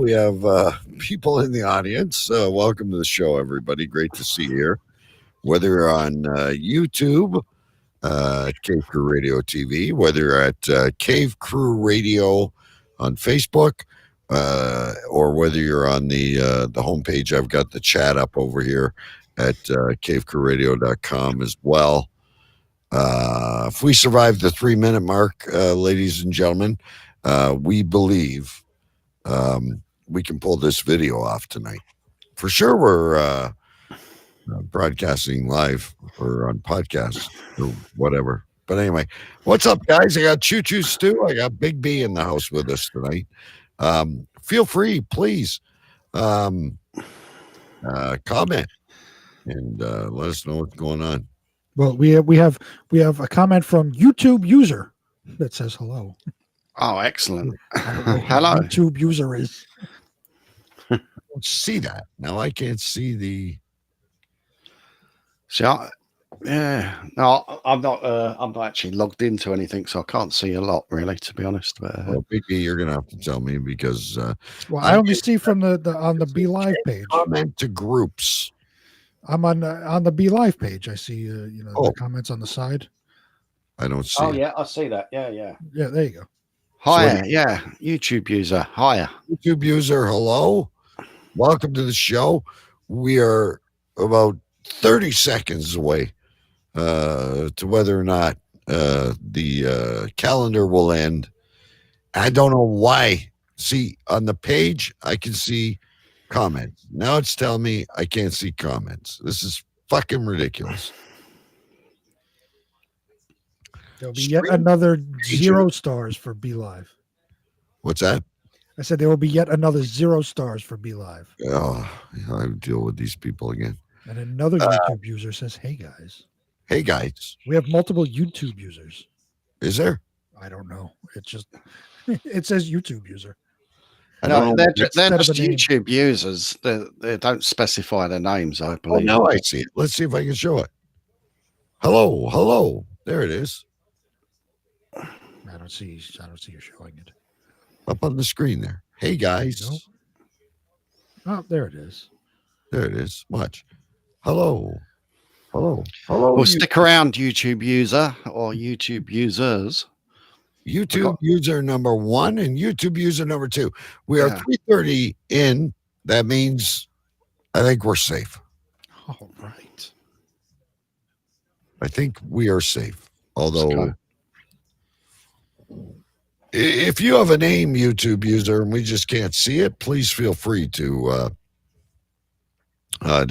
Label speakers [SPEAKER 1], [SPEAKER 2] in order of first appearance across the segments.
[SPEAKER 1] We have people in the audience. Welcome to the show, everybody. Great to see you here. Whether you're on YouTube, Cave Crew Radio TV, whether you're at Cave Crew Radio on Facebook, or whether you're on the homepage, I've got the chat up over here at cavecrewradio.com as well. If we survive the 3-minute mark, ladies and gentlemen, we believe we can pull this video off tonight. For sure, we're broadcasting live or on podcast or whatever. But anyway, what's up, guys? I got ChooChoo Stu. I got Big B in the house with us tonight. Feel free, please, comment and let us know what's going on.
[SPEAKER 2] Well, we have a comment from YouTube user that says hello.
[SPEAKER 3] Oh, excellent.
[SPEAKER 2] Hello. YouTube user is.
[SPEAKER 1] I don't see that. Now I can't see the.
[SPEAKER 3] See, no, I'm not actually logged into anything, so I can't see a lot, really, to be honest. But
[SPEAKER 1] well, Biggie, you're gonna have to tell me because.
[SPEAKER 2] Well, I only see from the on the Be Live page.
[SPEAKER 1] Comment to groups.
[SPEAKER 2] I'm on the Be Live page. I see the comments on the side.
[SPEAKER 1] I don't see.
[SPEAKER 3] Oh yeah, I see that. Yeah.
[SPEAKER 2] Yeah, there you go.
[SPEAKER 3] Hiya, yeah, YouTube user. Hiya.
[SPEAKER 1] YouTube user, hello. Welcome to the show. We are about 30 seconds away to whether or not the calendar will end. I don't know why. See, on the page, I can see comments. Now it's telling me I can't see comments. This is fucking ridiculous.
[SPEAKER 2] There'll be yet another 0 stars for Be Live.
[SPEAKER 1] What's that?
[SPEAKER 2] I said there will be yet another 0 stars for Be Live.
[SPEAKER 1] Oh, I deal with these people again.
[SPEAKER 2] And another YouTube user says, "Hey guys."
[SPEAKER 1] Hey guys.
[SPEAKER 2] We have multiple YouTube users.
[SPEAKER 1] Is there?
[SPEAKER 2] I don't know. It just it says YouTube user.
[SPEAKER 3] No, they're just YouTube users. They don't specify their names, I believe.
[SPEAKER 1] Oh, now I see it. Let's see if I can show it. Hello. There it is.
[SPEAKER 2] I don't see you showing it.
[SPEAKER 1] Up on the screen there. Hey guys.
[SPEAKER 2] Oh, there it is.
[SPEAKER 1] There it is. Watch. Hello.
[SPEAKER 3] Well, stick around, YouTube user or YouTube users.
[SPEAKER 1] YouTube user number 1 and YouTube user number 2. We are 3:30 in. That means I think we're safe.
[SPEAKER 2] All right.
[SPEAKER 1] I think we are safe. Although if you have a name, YouTube user, and we just can't see it, please feel free to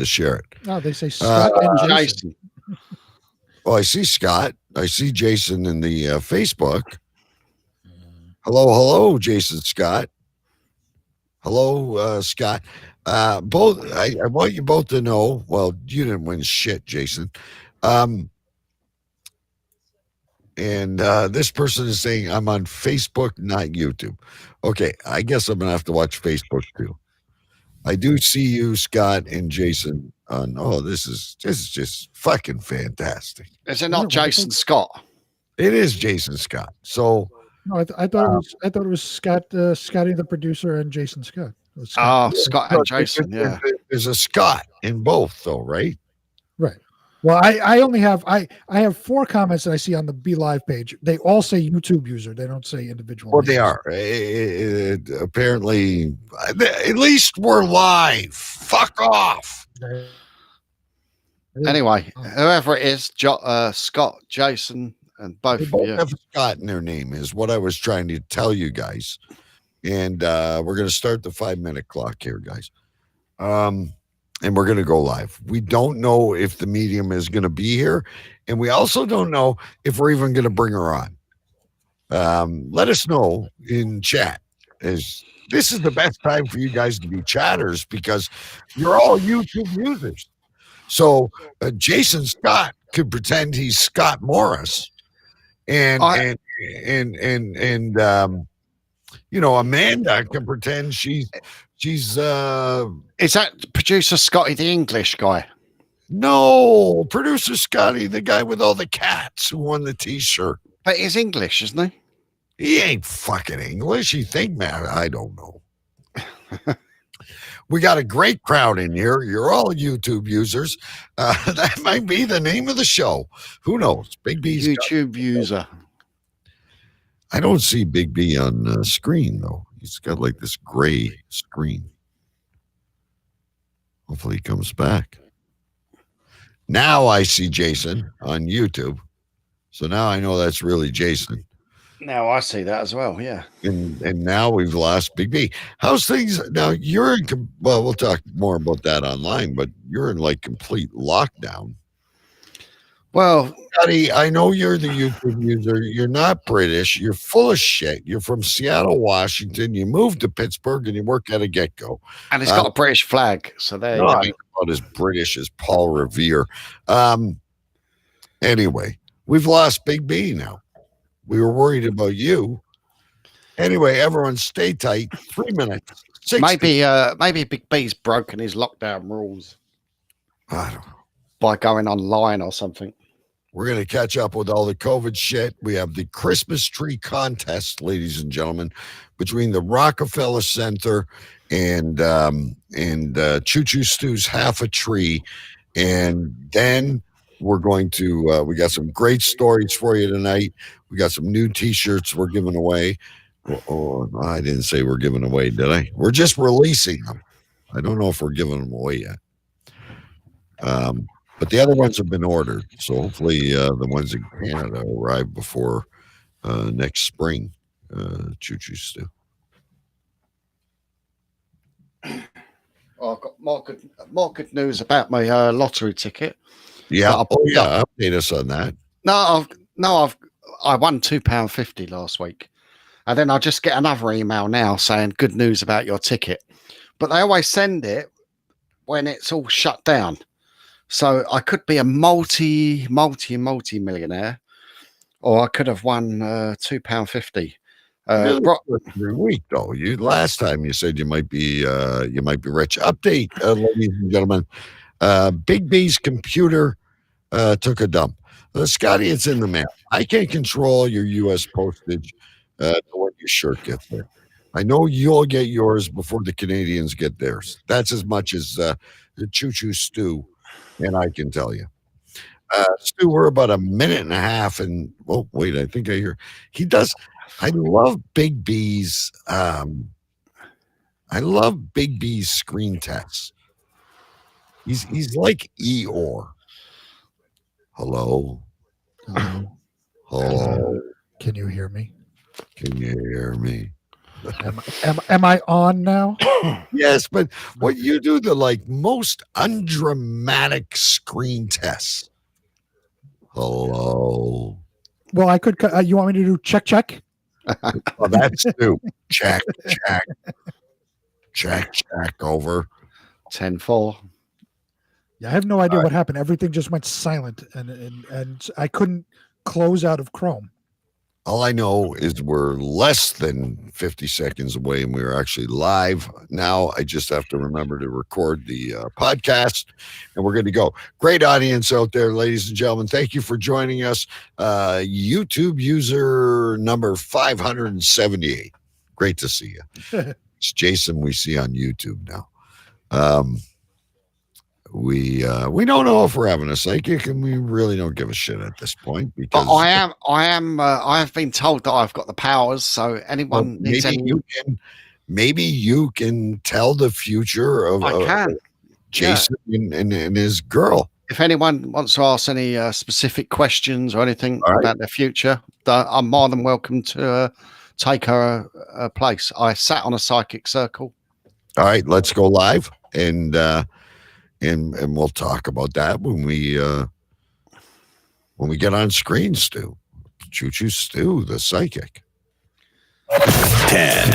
[SPEAKER 1] share it.
[SPEAKER 2] Oh, they say Scott and Jason.
[SPEAKER 1] Well, I see Scott. I see Jason in the Facebook. Hello, Jason Scott. Hello, Scott. Both. I want you both to know. Well, you didn't win shit, Jason. And this person is saying I'm on Facebook, not YouTube. Okay, I guess I'm gonna have to watch Facebook too. I do see you, Scott and Jason. On this is just fucking fantastic.
[SPEAKER 3] Is it not Jason Scott?
[SPEAKER 1] It is Jason Scott. So
[SPEAKER 2] no, I thought it was Scott, Scotty the producer, and Jason Scott.
[SPEAKER 3] Scott and Jason. Yeah,
[SPEAKER 1] there's a Scott in both, though, right?
[SPEAKER 2] Right. Well, I only have I have 4 comments that I see on the Be Live page. They all say YouTube user. They don't say individual.
[SPEAKER 1] Well,
[SPEAKER 2] names.
[SPEAKER 1] they are. Apparently, at least we're live. Fuck off.
[SPEAKER 3] Anyway, whoever it is, Scott, Jason, and both of you
[SPEAKER 1] have Scott in their name is what I was trying to tell you guys. And we're going to start the 5-minute clock here, guys. And we're going to go live. We don't know if the medium is going to be here. And we also don't know if we're even going to bring her on. Let us know in chat. This is the best time for you guys to be chatters because you're all YouTube users. So Jason Scott could pretend he's Scott Morris. And Amanda can pretend she's is
[SPEAKER 3] that producer Scotty the English guy?
[SPEAKER 1] No, producer Scotty, the guy with all the cats who won the t-shirt.
[SPEAKER 3] But he's English, isn't he?
[SPEAKER 1] He ain't fucking English. You think, man? I don't know. We got a great crowd in here. You're all YouTube users. That might be the name of the show. Who knows? Big B's
[SPEAKER 3] YouTube user.
[SPEAKER 1] I don't see Big B on screen, though. He's got like this gray screen. Hopefully he comes back. Now I see Jason on YouTube. So now I know that's really Jason.
[SPEAKER 3] Now I see that as well, yeah.
[SPEAKER 1] And now we've lost Big B. How's things now? You're in, well, we'll talk more about that online, but you're in like complete lockdown.
[SPEAKER 3] Well,
[SPEAKER 1] Scotty, I know you're the YouTube user. You're not British. You're full of shit. You're from Seattle, Washington. You moved to Pittsburgh and you work at a get-go.
[SPEAKER 3] and it's got a British flag, so there you
[SPEAKER 1] Not
[SPEAKER 3] go.
[SPEAKER 1] about as British as Paul Revere. Anyway, we've lost Big B now. We were worried about you. Anyway, everyone stay tight. 3 minutes. 60.
[SPEAKER 3] Maybe Big B's broken his lockdown rules
[SPEAKER 1] I don't know.
[SPEAKER 3] by going online or something.
[SPEAKER 1] We're going to catch up with all the COVID shit. We have the Christmas tree contest, ladies and gentlemen, between the Rockefeller Center and ChooChoo Stu's Half a Tree. And then we're going to, we got some great stories for you tonight. We got some new T-shirts we're giving away. Oh, I didn't say we're giving away, did I? We're just releasing them. I don't know if we're giving them away yet. But the other ones have been ordered. So hopefully the ones in Canada arrive before next spring. ChooChoo Stu.
[SPEAKER 3] Oh, I've got more good news about my lottery ticket.
[SPEAKER 1] Yeah.
[SPEAKER 3] But
[SPEAKER 1] Oh, yeah. Update us on that.
[SPEAKER 3] I won £2.50 last week. And then I just get another email now saying good news about your ticket. But they always send it when it's all shut down. So I could be a multi-millionaire, or I could have won £2.50.
[SPEAKER 1] Every week, though. You last time you said you might be rich. Update, ladies and gentlemen. Big B's computer took a dump. Scotty, it's in the mail. I can't control your U.S. postage when your shirt gets there. I know you'll get yours before the Canadians get theirs. That's as much as the ChooChoo Stu and I can tell you. Stu, we're about a minute and a half, and oh wait, I think I hear he does. I love Big B's. I love Big B's screen tests. He's like Eeyore. Hello.
[SPEAKER 2] Hello.
[SPEAKER 1] Hello.
[SPEAKER 2] Can you hear me?
[SPEAKER 1] Can you hear me?
[SPEAKER 2] Am I on now?
[SPEAKER 1] Yes, but what you do the like most undramatic screen tests. Hello.
[SPEAKER 2] Well, I could. You want me to do check?
[SPEAKER 1] Oh, that's new. Check. Over.
[SPEAKER 3] 10-4.
[SPEAKER 2] Yeah, I have no idea what happened. Everything just went silent, and I couldn't close out of Chrome.
[SPEAKER 1] All I know is we're less than 50 seconds away and we're actually live now. I just have to remember to record the podcast and we're good to go. Great audience out there, ladies and gentlemen. Thank you for joining us. YouTube user number 578. Great to see you. It's Jason we see on YouTube now. We don't know if we're having a psychic, and we really don't give a shit at this point because
[SPEAKER 3] But I have been told that I've got the powers. So anyone needs any,
[SPEAKER 1] maybe you can tell the future of
[SPEAKER 3] I can.
[SPEAKER 1] Jason and his girl.
[SPEAKER 3] If anyone wants to ask any specific questions or anything about their future, I'm more than welcome to take her place. I sat on a psychic circle.
[SPEAKER 1] All right, let's go live and we'll talk about that when we get on screen, Stu. ChooChoo Stu, the psychic.
[SPEAKER 4] 10,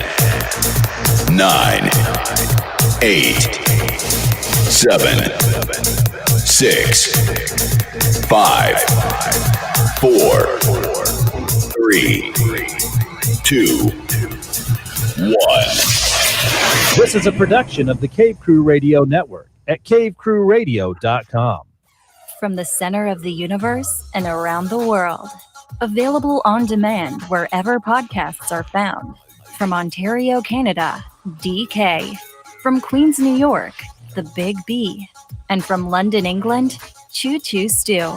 [SPEAKER 4] 9, 8, 7, 6, 5, 4, 3, 2, 1.
[SPEAKER 5] This is a production of the Cave Crew Radio Network at cavecrewradio.com.
[SPEAKER 6] From the center of the universe and around the world. Available on demand wherever podcasts are found. From Ontario, Canada, DK. From Queens, New York, the Big B. And from London, England, ChooChoo Stu.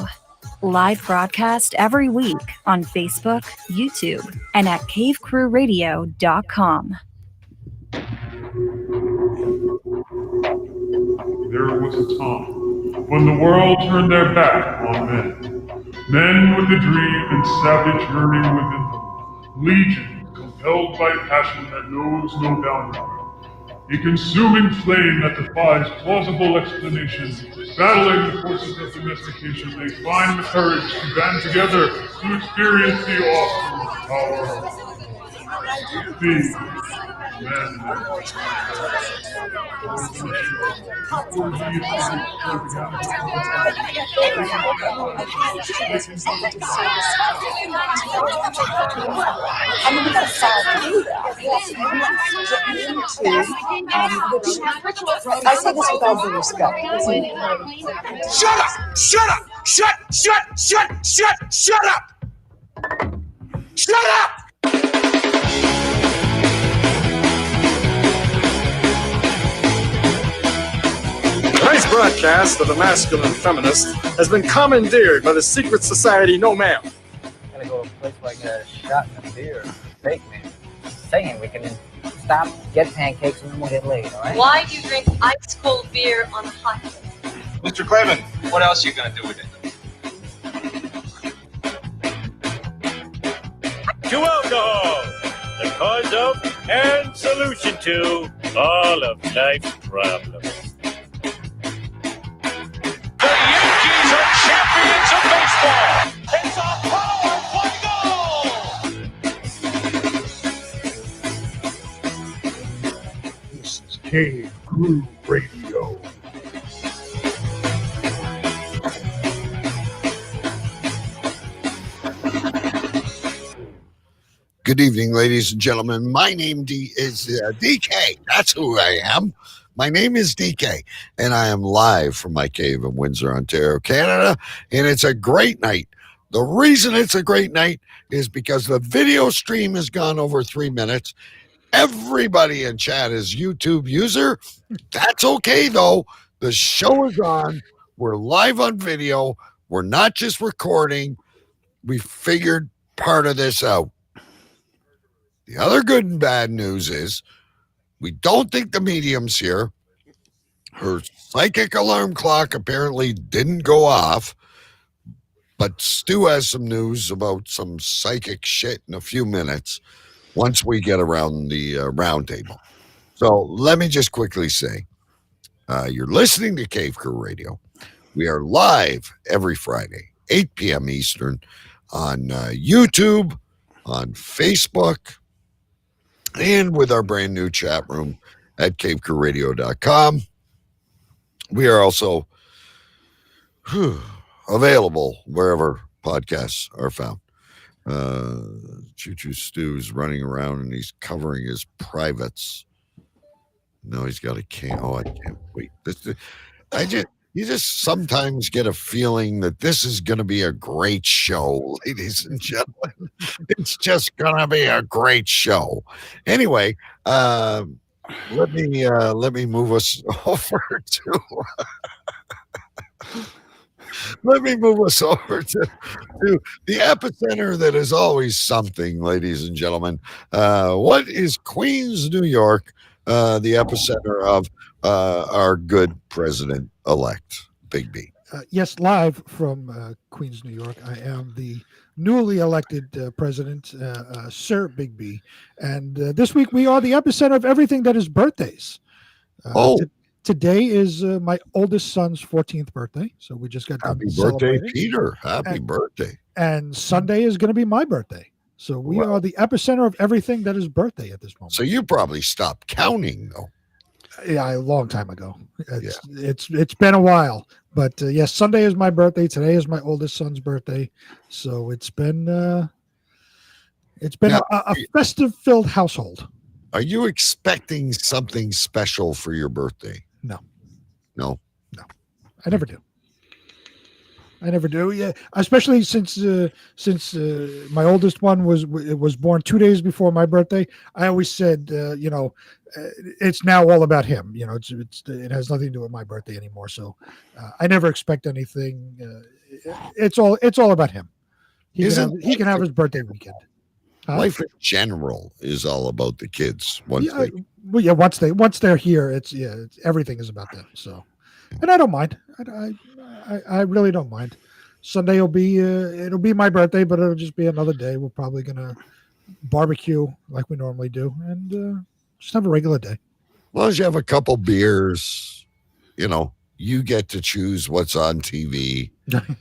[SPEAKER 6] Live broadcast every week on Facebook, YouTube, and at cavecrewradio.com.
[SPEAKER 7] There was a time when the world turned their back on men. Men with a dream and savage yearning within them. Legion, compelled by passion that knows no boundary. A consuming flame that defies plausible explanation. Battling the forces of domestication, they find the courage to band together to experience the awesome power of being men.
[SPEAKER 8] I say this with all due respect.
[SPEAKER 9] Shut up! Shut up! Shut up! Shut up!
[SPEAKER 10] Tonight's broadcast of The Masculine Feminist has been commandeered by the secret society No Ma'am.
[SPEAKER 11] Gotta go to a place like a shot and a beer. Fake man. Saying we can stop, get pancakes, and then we'll get laid, all right?
[SPEAKER 12] Why do you drink ice cold beer on a hot day?
[SPEAKER 9] Mr. Clevin, what else are you gonna do with it?
[SPEAKER 13] To alcohol, the cause of and solution to all of life's problems.
[SPEAKER 9] The Yankees are champions of baseball! It's a power play goal!
[SPEAKER 2] This is Cave Crew Radio.
[SPEAKER 1] Good evening, ladies and gentlemen. My name is DK. That's who I am. My name is DK, and I am live from my cave in Windsor, Ontario, Canada, and it's a great night. The reason it's a great night is because the video stream has gone over 3 minutes. Everybody in chat is YouTube user. That's okay, though. The show is on. We're live on video. We're not just recording. We figured part of this out. The other good and bad news is we don't think the medium's here. Her psychic alarm clock apparently didn't go off, but Stu has some news about some psychic shit in a few minutes once we get around the round table. So let me just quickly say, you're listening to Cave Crew Radio. We are live every Friday, 8 p.m. Eastern on YouTube, on Facebook, and with our brand new chat room at cavecrewradio.com. We are also available wherever podcasts are found. ChooChoo Stu is running around and he's covering his privates. No, he's got a can. Oh, I can't wait. You just sometimes get a feeling that this is going to be a great show, ladies and gentlemen. It's just going to be a great show. Anyway, let me move us over to the epicenter that is always something, ladies and gentlemen. What is Queens, New York, the epicenter of our good president-elect, Big B?
[SPEAKER 2] Yes, live from Queens, New York. I am the newly elected president, Sir Big B. And this week we are the epicenter of everything that is birthdays. Today is my oldest son's 14th birthday. So we just got done
[SPEAKER 1] Happy birthday,
[SPEAKER 2] celebrating.
[SPEAKER 1] Peter. Happy birthday.
[SPEAKER 2] And Sunday is going to be my birthday. So we are the epicenter of everything that is birthday at this moment.
[SPEAKER 1] So you probably stopped counting, though.
[SPEAKER 2] Yeah, a long time ago. It's been a while. But yes, Sunday is my birthday. Today is my oldest son's birthday. So it's been a festive-filled household.
[SPEAKER 1] Are you expecting something special for your birthday?
[SPEAKER 2] No.
[SPEAKER 1] No?
[SPEAKER 2] No. I never do. I never do. Yeah, especially since my oldest one was born 2 days before my birthday. I always said, it's now all about him. It has nothing to do with my birthday anymore. So I never expect anything. It's all about him. He can have his birthday weekend. Huh?
[SPEAKER 1] Life in general is all about the kids. Once
[SPEAKER 2] they're here, it's everything is about them. So, and I don't mind. I really don't mind. Sunday it'll be my birthday, but it'll just be another day. We're probably gonna barbecue like we normally do, and just have a regular day.
[SPEAKER 1] As long as you have a couple beers, you get to choose what's on TV, and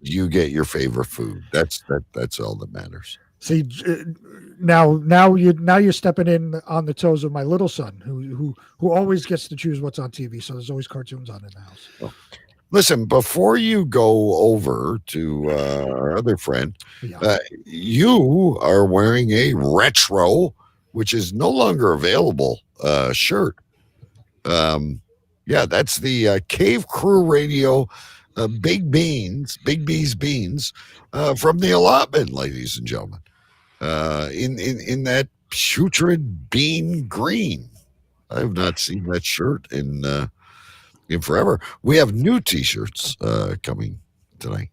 [SPEAKER 1] you get your favorite food. That's all that matters.
[SPEAKER 2] See, now you're stepping in on the toes of my little son, who always gets to choose what's on TV. So there's always cartoons on in the house.
[SPEAKER 1] Oh. Listen, before you go over to our other friend, you are wearing a retro, which is no longer available, shirt. That's the Cave Crew Radio Big B's Beans from the allotment, ladies and gentlemen. In that putrid bean green. I have not seen that shirt in forever. We have new T-shirts coming tonight.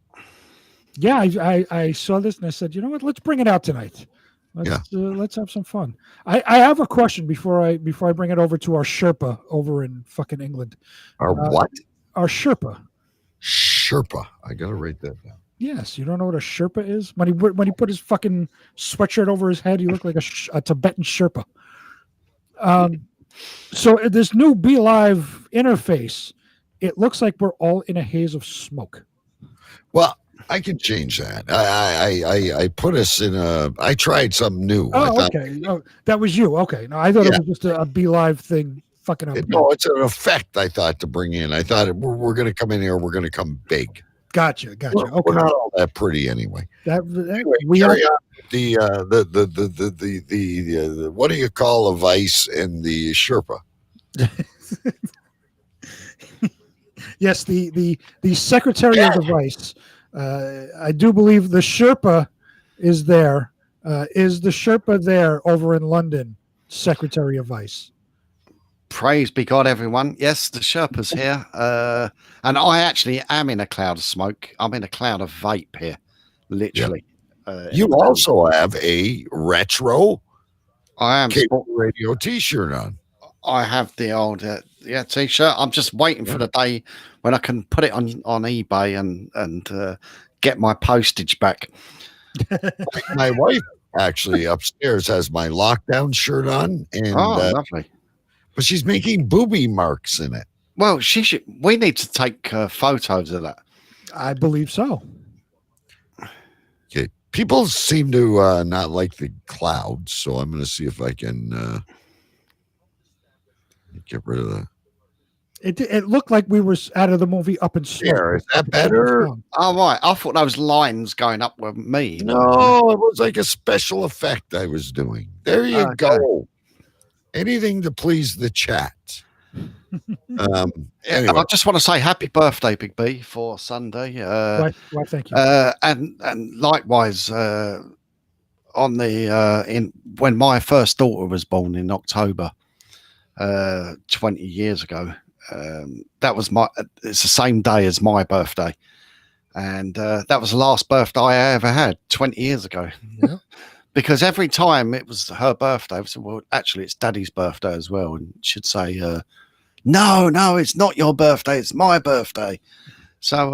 [SPEAKER 2] Yeah, I saw this and I said, you know what? Let's bring it out tonight. Let's have some fun. I have a question before I bring it over to our Sherpa over in fucking England.
[SPEAKER 1] Our what?
[SPEAKER 2] Our Sherpa.
[SPEAKER 1] Sherpa. I gotta write that down.
[SPEAKER 2] Yes, you don't know what a Sherpa is? When he put his fucking sweatshirt over his head, he looked like a Tibetan Sherpa. So this new Be Live interface, it looks like we're all in a haze of smoke.
[SPEAKER 1] Well, I can change that. I put us in I tried something new.
[SPEAKER 2] Okay. Oh, that was you. Okay. No, I thought it was just a Be Live thing fucking up.
[SPEAKER 1] No, it's an effect I thought to bring in. I thought we're going to come in here. We're going to come big.
[SPEAKER 2] Gotcha. Okay.
[SPEAKER 1] We're not all that pretty anyway.
[SPEAKER 2] Anyway,
[SPEAKER 1] we are the what do you call a vice and the Sherpa?
[SPEAKER 2] Yes, the secretary of the vice. I do believe the Sherpa is there. Is the Sherpa there over in London? Secretary of Vice.
[SPEAKER 3] Praise be God, everyone. Yes, the Sherpa's here. And I actually am in a cloud of smoke. I'm in a cloud of vape here, literally.
[SPEAKER 1] Yeah. You also have a retro
[SPEAKER 3] Cable
[SPEAKER 1] Radio T-shirt on.
[SPEAKER 3] I have the old T-shirt. I'm just waiting for the day when I can put it on eBay and get my postage back.
[SPEAKER 1] My wife actually upstairs has my lockdown shirt on, and
[SPEAKER 3] lovely.
[SPEAKER 1] But she's making booby marks in it.
[SPEAKER 3] Well, we need to take photos of that.
[SPEAKER 2] I believe so.
[SPEAKER 1] Okay. People seem to not like the clouds, so I'm going to see if I can get rid of that.
[SPEAKER 2] It looked like we were out of the movie Up in Smoke.
[SPEAKER 1] Yeah, is that better?
[SPEAKER 3] Oh, right. I thought those lines going up with me.
[SPEAKER 1] No, it was like a special effect I was doing. There you go. Anything to please the chat. Anyway.
[SPEAKER 3] I just want to say happy birthday, Big B, for Sunday.
[SPEAKER 2] Why, thank you.
[SPEAKER 3] And likewise, on the when my first daughter was born in October, 20 years ago, that was it's the same day as my birthday, and that was the last birthday I ever had 20 years ago.
[SPEAKER 2] Yeah.
[SPEAKER 3] Because every time it was her birthday, I said, well, actually, it's Daddy's birthday as well. And she'd say, no, it's not your birthday. It's my birthday. So,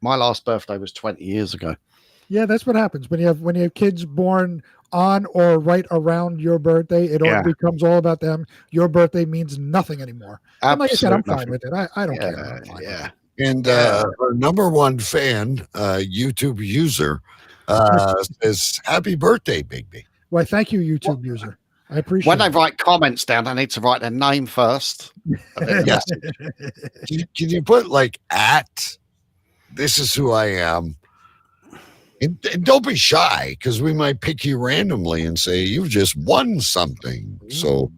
[SPEAKER 3] my last birthday was 20 years ago.
[SPEAKER 2] Yeah, that's what happens when you have kids born on or right around your birthday. It all becomes all about them. Your birthday means nothing anymore. And like I said, I'm fine with it. I don't care.
[SPEAKER 1] Yeah. And our number one fan, YouTube user, says happy birthday, Big B.
[SPEAKER 2] Well, thank you, YouTube user. I appreciate
[SPEAKER 3] when they write comments down, they need to write their name first.
[SPEAKER 1] Yes. Can you put like at this is who I am? And don't be shy, because we might pick you randomly and say you've just won something. So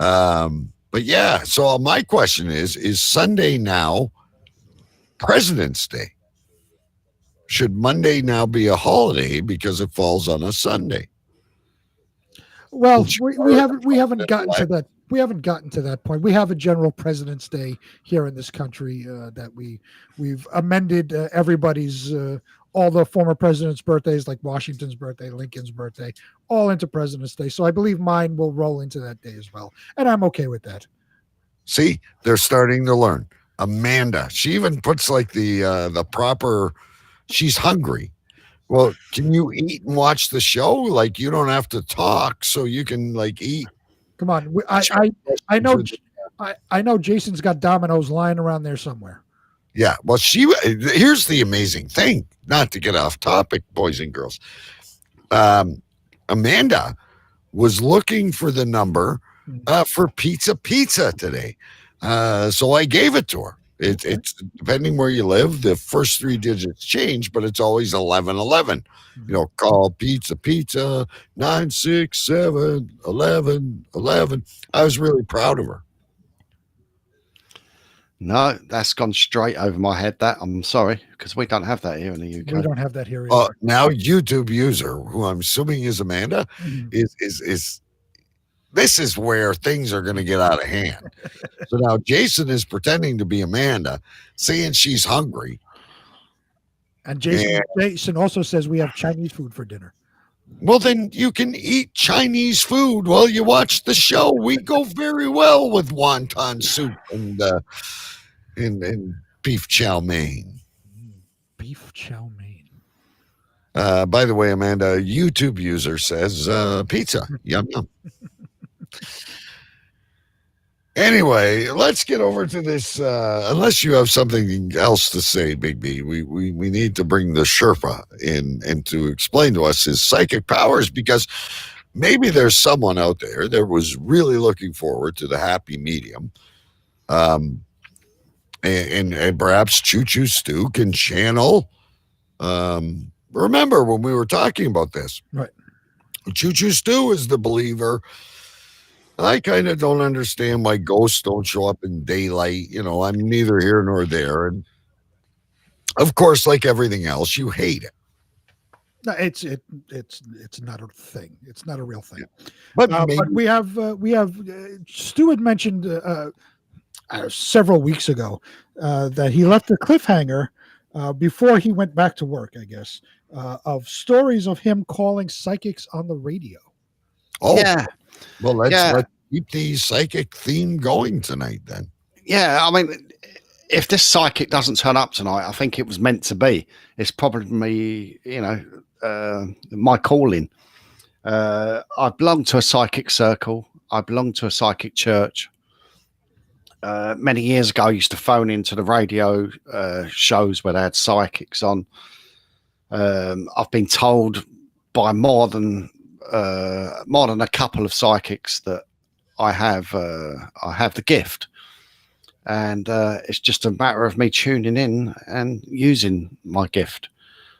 [SPEAKER 1] but yeah, so my question is Sunday now President's Day. Should Monday now be a holiday because it falls on a Sunday?
[SPEAKER 2] Well, we haven't gotten to that. We haven't gotten to that point. We have a general President's Day here in this country that we've amended everybody's all the former presidents' birthdays, like Washington's birthday, Lincoln's birthday, all into President's Day. So I believe mine will roll into that day as well, and I'm okay with that.
[SPEAKER 1] See, they're starting to learn. Amanda, she even puts like the proper. She's hungry. Well, can you eat and watch the show? Like, you don't have to talk, so you can like eat.
[SPEAKER 2] Come on, I know Jason's got Domino's lying around there somewhere.
[SPEAKER 1] Yeah, well, here's the amazing thing. Not to get off topic, boys and girls. Amanda was looking for the number for pizza today, so I gave it to her. It's depending where you live, the first 3 digits change, but it's always 1111. Call pizza 967 11 11. I was really proud of her.
[SPEAKER 3] No, that's gone straight over my head. That I'm sorry, because we don't have that here in the UK.
[SPEAKER 2] We don't have that here either.
[SPEAKER 1] Now YouTube user, who I'm assuming is Amanda, is this is where things are going to get out of hand. So now Jason is pretending to be Amanda, saying she's hungry.
[SPEAKER 2] And Jason also says we have Chinese food for dinner.
[SPEAKER 1] Well, then you can eat Chinese food while you watch the show. We go very well with wonton soup and beef chow mein.
[SPEAKER 2] Beef chow mein.
[SPEAKER 1] By the way, Amanda, YouTube user says pizza. Yum, yum. Anyway, let's get over to this. Unless you have something else to say, Big B, we need to bring the Sherpa in and to explain to us his psychic powers, because maybe there's someone out there that was really looking forward to the happy medium. And perhaps ChooChoo Stu can channel. Remember when we were talking about this?
[SPEAKER 2] Right.
[SPEAKER 1] ChooChoo Stu is the believer. I kind of don't understand why ghosts don't show up in daylight. I'm neither here nor there. And of course, like everything else, you hate it.
[SPEAKER 2] No, it's not a thing. It's not a real thing.
[SPEAKER 1] But
[SPEAKER 2] we have Stu had mentioned several weeks ago that he left a cliffhanger before he went back to work, I guess, of stories of him calling psychics on the radio.
[SPEAKER 1] Oh, yeah. Well, let's keep the psychic theme going tonight then.
[SPEAKER 3] Yeah, I mean, if this psychic doesn't turn up tonight, I think it was meant to be. It's probably, my calling. I belong to a psychic circle. I belong to a psychic church. Many years ago, I used to phone into the radio shows where they had psychics on. I've been told by more than a couple of psychics that I have the gift, and it's just a matter of me tuning in and using my gift.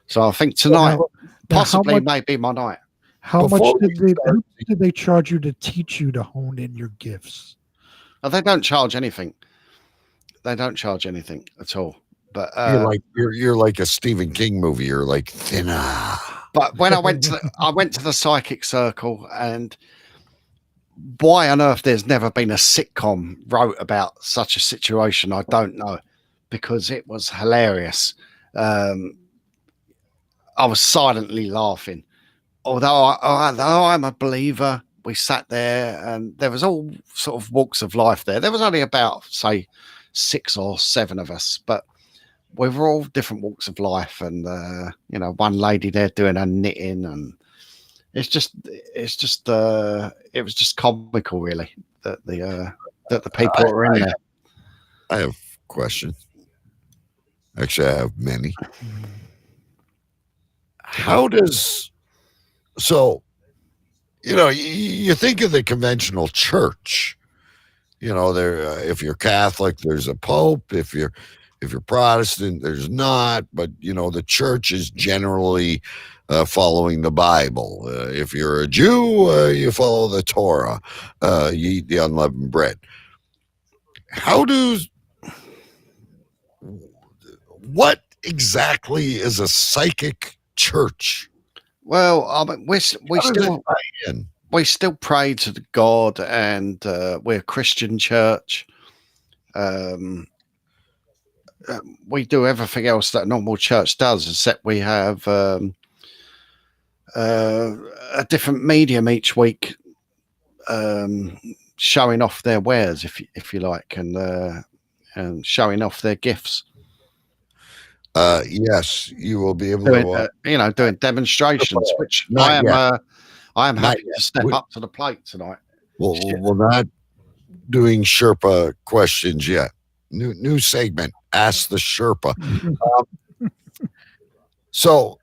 [SPEAKER 3] So I think tonight possibly may be my night.
[SPEAKER 2] How much did they charge you to teach you to hone in your gifts?
[SPEAKER 3] Oh, they don't charge anything. They don't charge anything at all. But
[SPEAKER 1] you're like a Stephen King movie. You're like thinner.
[SPEAKER 3] But when I went to the psychic circle, and why on earth there's never been a sitcom wrote about such a situation, I don't know, because it was hilarious. I was silently laughing. Although I'm a believer, we sat there and there was all sort of walks of life there. There was only about, say, 6 or 7 of us, but we were all different walks of life, and one lady there doing her knitting, and it was just comical, really, that the people were in there.
[SPEAKER 1] I have questions. Actually, I have many. You think of the conventional church. There, if you're Catholic, there's a pope. If you're Protestant, there's not, but the church is generally following the Bible. If you're a Jew, you follow the Torah. You eat the what exactly is a psychic church?
[SPEAKER 3] Well, I mean, we
[SPEAKER 1] How does it tie in?
[SPEAKER 3] we still pray to the God, and we're a Christian church. We do everything else that a normal church does, except we have a different medium each week, showing off their wares, if you like, and showing off their gifts.
[SPEAKER 1] Yes, you will be able
[SPEAKER 3] Doing,
[SPEAKER 1] to.
[SPEAKER 3] doing demonstrations, which
[SPEAKER 1] Not
[SPEAKER 3] I am.
[SPEAKER 1] yet.
[SPEAKER 3] I am
[SPEAKER 1] Not
[SPEAKER 3] happy
[SPEAKER 1] yet.
[SPEAKER 3] to step up to the plate tonight.
[SPEAKER 1] We're not doing Sherpa questions yet. New segment. Ask the Sherpa. So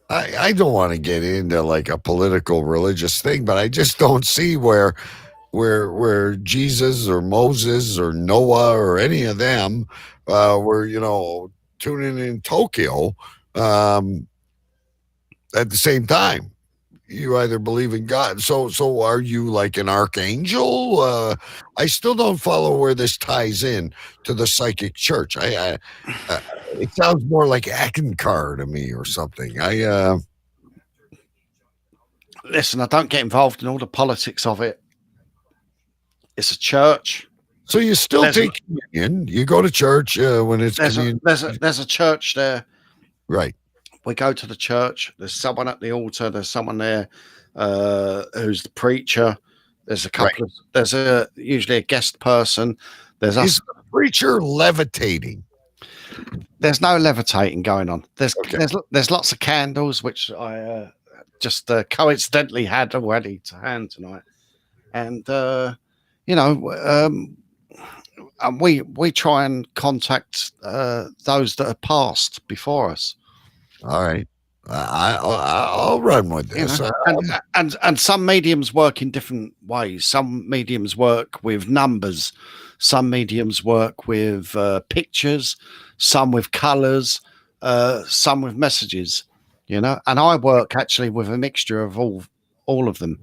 [SPEAKER 1] I don't want to get into like a political religious thing, but I just don't see where Jesus or Moses or Noah or any of them were, tuning in Tokyo at the same time. You either believe in God. So are you like an archangel? I still don't follow where this ties in to the psychic church. It sounds more like Ekankar to me or something.
[SPEAKER 3] Listen, I don't get involved in all the politics of it. It's a church.
[SPEAKER 1] So you still take communion. You go to church when it's communion.
[SPEAKER 3] There's a church there.
[SPEAKER 1] Right.
[SPEAKER 3] We go to the church. There's someone at the altar. There's someone there who's the preacher. There's a couple of. There's usually a guest person. There's us.
[SPEAKER 1] Is the preacher levitating?
[SPEAKER 3] There's no levitating going on. There's lots of candles, which I just coincidentally had already to hand tonight, and and we try and contact those that have passed before us.
[SPEAKER 1] All right, I'll run with this.
[SPEAKER 3] And some mediums work in different ways. Some mediums work with numbers. Some mediums work with pictures. Some with colours. Some with messages. And I work actually with a mixture of all of them.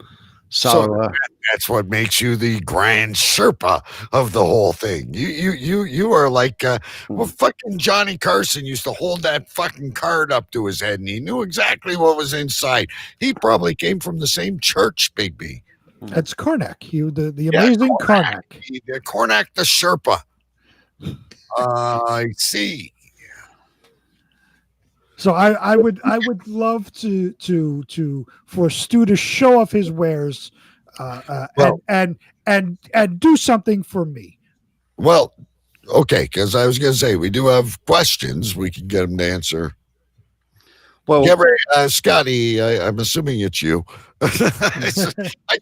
[SPEAKER 3] So
[SPEAKER 1] that's what makes you the grand Sherpa of the whole thing. You are like fucking Johnny Carson used to hold that fucking card up to his head, and he knew exactly what was inside. He probably came from the same church, Big B.
[SPEAKER 2] That's Karnak. The amazing Karnak.
[SPEAKER 1] Karnak the Sherpa. I see.
[SPEAKER 2] So I would love to for Stu to show off his wares and do something for me.
[SPEAKER 1] Well, okay, because I was going to say we do have questions. We can get them to answer. Well, Scotty, I'm assuming it's you. I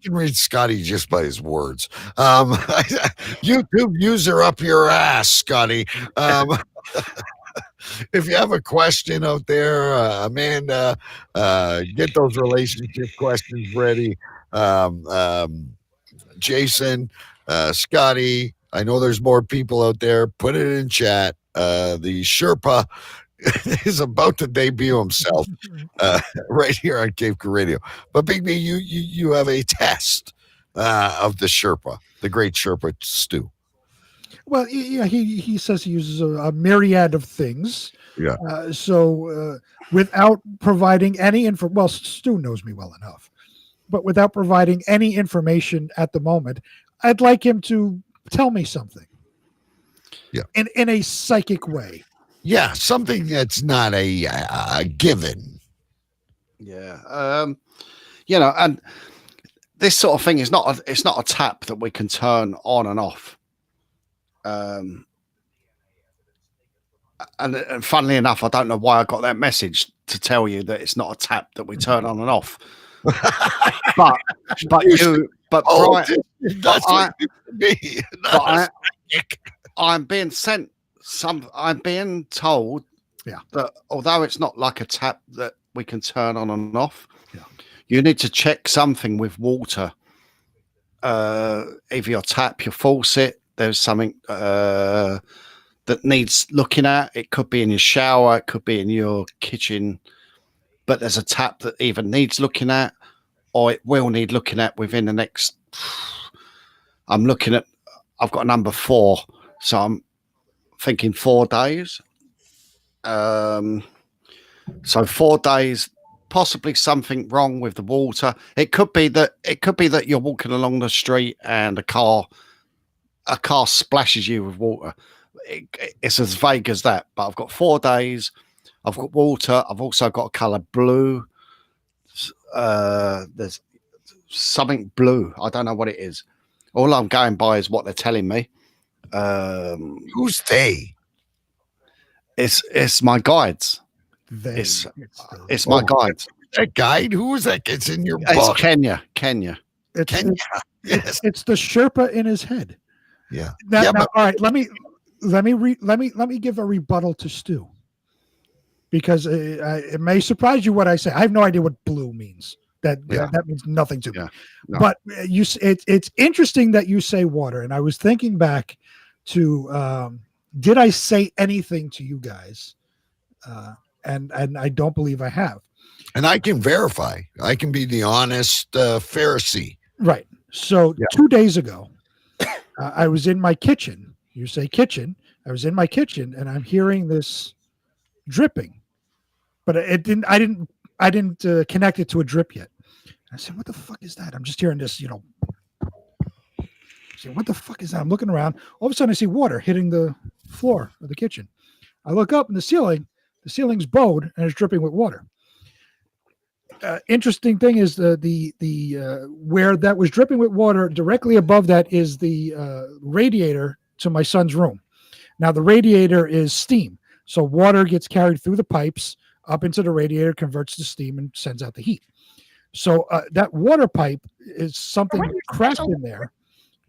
[SPEAKER 1] can read Scotty just by his words. YouTube user up your ass, Scotty. If you have a question out there, Amanda, get those relationship questions ready. Jason, Scotty, I know there's more people out there. Put it in chat. The Sherpa is about to debut himself right here on Cave Crew Radio. But Big B, you have a test of the Sherpa, the great Sherpa Stu.
[SPEAKER 2] Well, yeah, he says he uses a myriad of things.
[SPEAKER 1] Yeah.
[SPEAKER 2] So without providing any info, well, Stu knows me well enough, but without providing any information at the moment, I'd like him to tell me something.
[SPEAKER 1] Yeah.
[SPEAKER 2] In a psychic way.
[SPEAKER 1] Yeah, something that's not a given.
[SPEAKER 3] Yeah. And this sort of thing is not a tap that we can turn on and off. And funnily enough, I don't know why I got that message to tell you that it's not a tap that we turn on and off. I'm being sent I'm being told that although it's not like a tap that we can turn on and off, you need to check something with water. Either your tap, your faucet, there's something that needs looking at. It could be in your shower, it could be in your kitchen, but there's a tap that either needs looking at or it will need looking at within the next. I've got number 4, so thinking 4 days. So 4 days, possibly something wrong with the water. It could be that you're walking along the street and a car splashes you with water. It's as vague as that. But I've got 4 days. I've got water. I've also got a color blue. There's something blue. I don't know what it is. All I'm going by is what they're telling me.
[SPEAKER 1] Who's they?
[SPEAKER 3] It's my guides. It's my guides.
[SPEAKER 1] That guide? Who is that? It's in your book.
[SPEAKER 3] It's Kenya.
[SPEAKER 2] It's,
[SPEAKER 1] Kenya.
[SPEAKER 2] Yes. It's the Sherpa in his head.
[SPEAKER 1] Yeah.
[SPEAKER 2] Now, all right. Let me give a rebuttal to Stu, because it may surprise you what I say. I have no idea what blue means. That means nothing to me.
[SPEAKER 3] No.
[SPEAKER 2] But it's interesting that you say water, and I was thinking back to did I say anything to you guys? And I don't believe I have.
[SPEAKER 1] And I can verify. I can be the honest Pharisee.
[SPEAKER 2] Right. So 2 days ago, I was in my kitchen. You say kitchen. I was in my kitchen, and I'm hearing this dripping, but I didn't connect it to a drip yet. I said, "What the fuck is that?" I'm just hearing this, I said, "What the fuck is that?" I'm looking around. All of a sudden, I see water hitting the floor of the kitchen. I look up in the ceiling's bowed and it's dripping with water. Interesting thing is the where that was dripping with water, directly above that is the radiator to my son's room. Now the radiator is steam, so water gets carried through the pipes up into the radiator, converts to steam, and sends out the heat. So that water pipe is something cracked in there,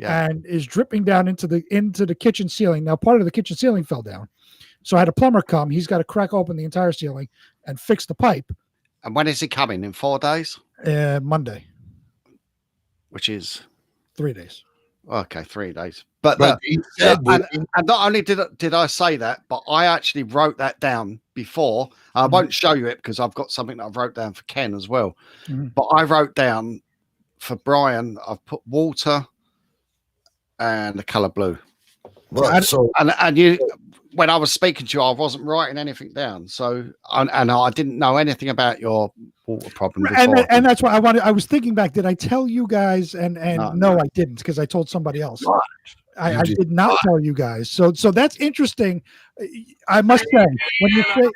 [SPEAKER 2] and is dripping down into the kitchen ceiling. Now part of the kitchen ceiling fell down, so I had a plumber come. He's got to crack open the entire ceiling and fix the pipe.
[SPEAKER 3] And when is he coming? In 4 days?
[SPEAKER 2] Monday.
[SPEAKER 3] Which is
[SPEAKER 2] 3 days.
[SPEAKER 3] Okay, 3 days. But
[SPEAKER 1] he said
[SPEAKER 3] and not only did I say that, but I actually wrote that down before. I won't show you it because I've got something that I wrote down for Ken as well. But I wrote down for Brian, I've put water and the color blue.
[SPEAKER 1] Well,
[SPEAKER 3] and you, when I was speaking to you, I wasn't writing anything down. So, and I didn't know anything about your water problem before.
[SPEAKER 2] And that's why I was thinking back. Did I tell you guys? And no, I didn't, because I told somebody else. I did not tell you guys. So that's interesting. I must say, when you say,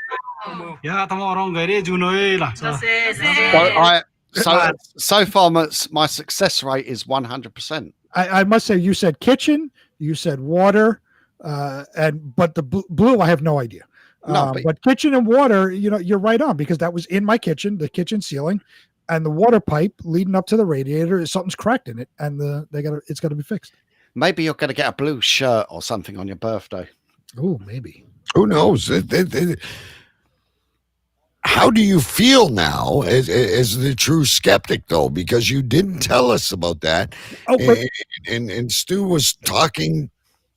[SPEAKER 3] so far my success rate is 100%.
[SPEAKER 2] I must say, you said kitchen, you said water, but the blue, I have no idea. But kitchen and water, you're right on, because that was in my kitchen, the kitchen ceiling, and the water pipe leading up to the radiator. Something's cracked in it, and it's got to be fixed.
[SPEAKER 3] Maybe you're going to get a blue shirt or something on your birthday.
[SPEAKER 2] Oh, maybe.
[SPEAKER 1] Who knows? How do you feel now as the true skeptic, though? Because you didn't tell us about that. And Stu was talking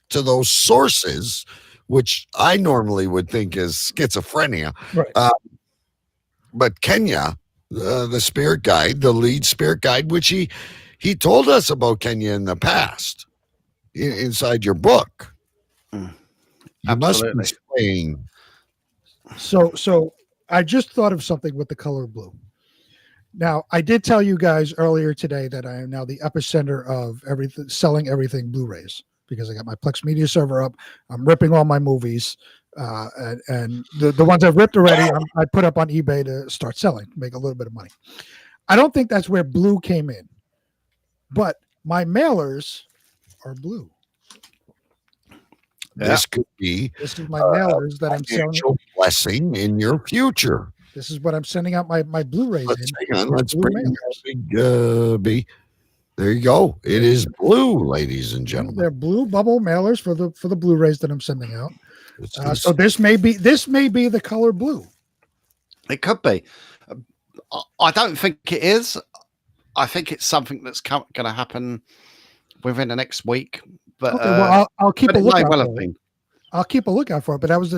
[SPEAKER 1] to those sources, which I normally would think is schizophrenia.
[SPEAKER 2] Right.
[SPEAKER 1] But Kenya, the spirit guide, the lead spirit guide, which he told us about Kenya in the past, inside your book. You must be saying.
[SPEAKER 2] So I just thought of something with the color blue. Now, I did tell you guys earlier today that I am now the epicenter of everything, selling everything Blu-rays, because I got my Plex Media server up. I'm ripping all my movies, and the ones I've ripped already, I put up on eBay to start selling, make a little bit of money. I don't think that's where blue came in, but my mailers are blue.
[SPEAKER 1] This could be.
[SPEAKER 2] This is my mailers that I'm selling.
[SPEAKER 1] Blessing in your future.
[SPEAKER 2] This is what I'm sending out my Blu-rays in.
[SPEAKER 1] Let's bring big B. There you go. It is blue, ladies and gentlemen.
[SPEAKER 2] They're blue bubble mailers for the Blu-rays that I'm sending out. So this may be the color blue.
[SPEAKER 3] It could be. I don't think it is. I think it's something that's going to happen within the next week. But
[SPEAKER 2] okay, well, I'll keep a lookout for it. I'll keep a lookout for it. But that was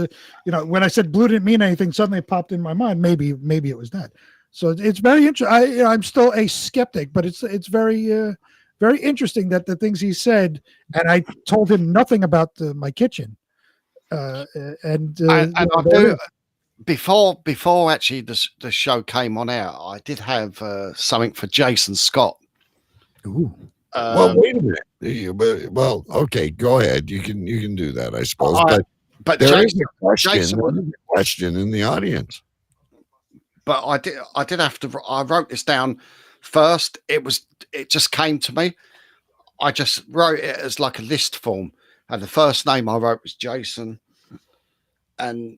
[SPEAKER 2] when I said blue didn't mean anything, suddenly it popped in my mind. Maybe it was that. So it's very interesting. I'm still a skeptic, but it's very very interesting that the things he said, and I told him nothing about my kitchen. And
[SPEAKER 3] I
[SPEAKER 2] there it
[SPEAKER 3] do
[SPEAKER 2] is.
[SPEAKER 3] before actually the show came on out. I did have something for Jason Scott.
[SPEAKER 2] Ooh.
[SPEAKER 1] Well, wait a minute. Well, okay, go ahead. You can do that, I suppose. But there is a question.
[SPEAKER 3] Jason,
[SPEAKER 1] There is a question in the audience.
[SPEAKER 3] But I did have to. I wrote this down first. It just came to me. I just wrote it as like a list form, and the first name I wrote was Jason. And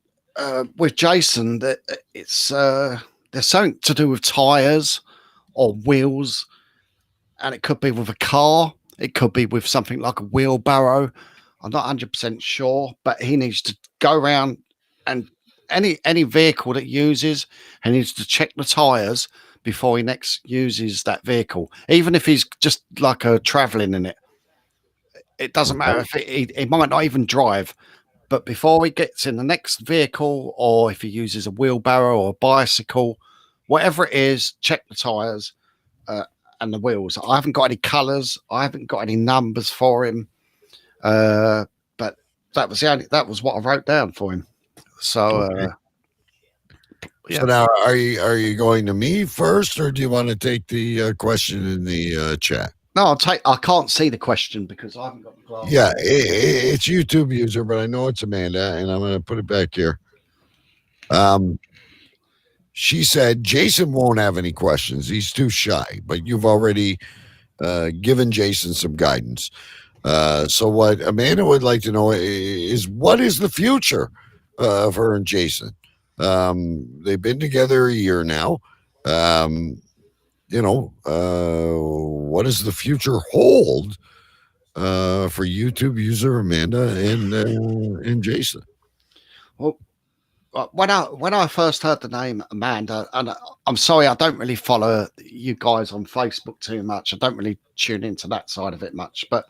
[SPEAKER 3] with Jason, that it's there's something to do with tires or wheels, and it could be with a car. It could be with something like a wheelbarrow. I'm not 100% sure, but he needs to go around and any vehicle that uses, he needs to check the tires before he next uses that vehicle, even if he's just like traveling in it. It doesn't matter if he might not even drive, but before he gets in the next vehicle, or if he uses a wheelbarrow or a bicycle, whatever it is, check the tires and the wheels. I haven't got any colours. I haven't got any numbers for him. But that was what I wrote down for him. So,
[SPEAKER 1] So now, are you going to me first, or do you want to take the question in the chat?
[SPEAKER 3] No, I can't see the question because I haven't got the glasses.
[SPEAKER 1] Yeah, it's YouTube user, but I know it's Amanda, and I'm going to put it back here. She said Jason won't have any questions. He's too shy, but you've already given Jason some guidance. So what Amanda would like to know is what is the future of her and Jason? They've been together a year now. What does the future hold for YouTube user Amanda and Jason?
[SPEAKER 3] Well, when I first heard the name Amanda, and I'm sorry, I don't really follow you guys on Facebook too much. I don't really tune into that side of it much. But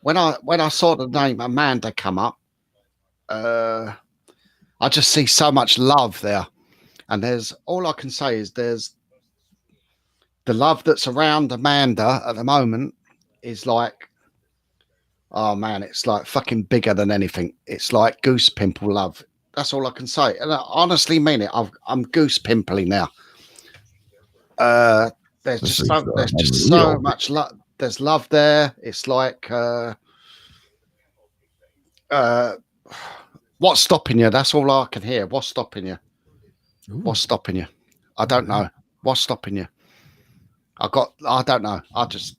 [SPEAKER 3] when I saw the name Amanda come up, I just see so much love there. And all I can say is there's the love that's around Amanda at the moment is like, oh man, it's like fucking bigger than anything. It's like goose pimple love. That's all I can say. And I honestly mean it. I'm goose pimply now. There's just so much love. There's love there. It's like, what's stopping you? That's all I can hear. What's stopping you? Ooh. What's stopping you? I don't know. What's stopping you? I don't know. What's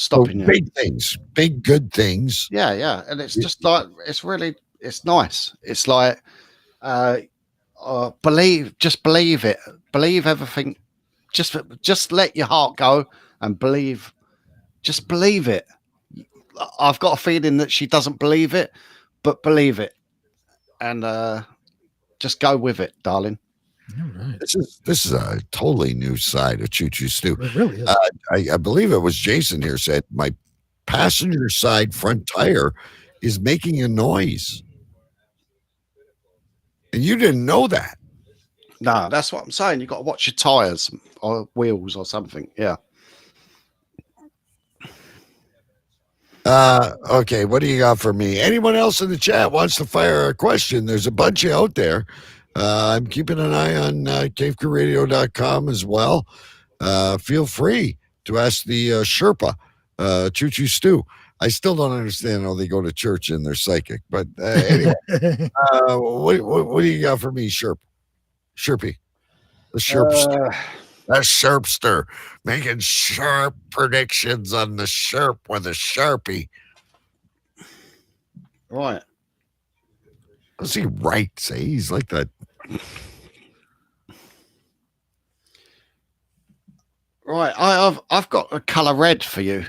[SPEAKER 3] stopping you?
[SPEAKER 1] Big things, big good things.
[SPEAKER 3] Yeah. And it's just like, it's nice. It's like, just believe it. Believe everything. Just let your heart go and believe. Just believe it. I've got a feeling that she doesn't believe it, but believe it. And just go with it, darling.
[SPEAKER 2] All right.
[SPEAKER 1] This is a totally new side of ChooChoo Stu.
[SPEAKER 2] It really is.
[SPEAKER 1] I believe it was Jason here said my passenger side front tire is making a noise, and you didn't know that.
[SPEAKER 3] No, that's what I'm saying. You got to watch your tires or wheels or something. Yeah.
[SPEAKER 1] Okay, what do you got for me? Anyone else in the chat wants to fire a question? There's a bunch out there. I'm keeping an eye on cavecrewradio.com as well. Feel free to ask the Sherpa, ChooChoo Stu. I still don't understand how they go to church and they're psychic. But anyway, what do you got for me, Sherpy? The Sherpster. The Sherpster. Making sharp predictions on the Sherp with a Sharpie.
[SPEAKER 3] Right.
[SPEAKER 1] Does he write? Say he's like that.
[SPEAKER 3] Right. I've got a color red for you.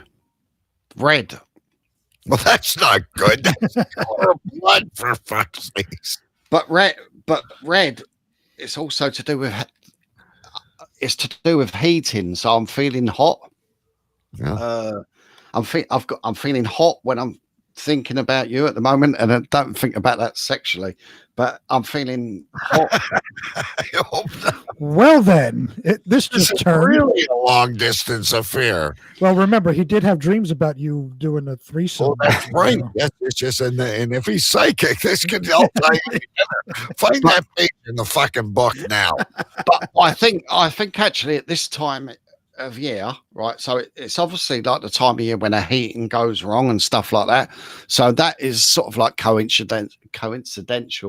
[SPEAKER 3] Red.
[SPEAKER 1] Well, that's not good. That's color blood, for fuck's sakes.
[SPEAKER 3] But red. It's also to do with. It's to do with heating. So I'm feeling hot.
[SPEAKER 1] Yeah.
[SPEAKER 3] I'm feeling hot when I'm thinking about you at the moment, and I don't think about that sexually, but I'm feeling hot.
[SPEAKER 1] I hope not.
[SPEAKER 2] Well, then, this
[SPEAKER 1] This
[SPEAKER 2] just
[SPEAKER 1] is
[SPEAKER 2] turned.
[SPEAKER 1] really a long distance affair.
[SPEAKER 2] Well, remember, he did have dreams about you doing a threesome.
[SPEAKER 1] Well, that's right. Yes, it's just and if he's psychic, this could all tie in together. Find that page in the fucking book now.
[SPEAKER 3] But I think actually at this time of year, right? So it's obviously like the time of year when a heating goes wrong and stuff like that. So that is sort of like coincidental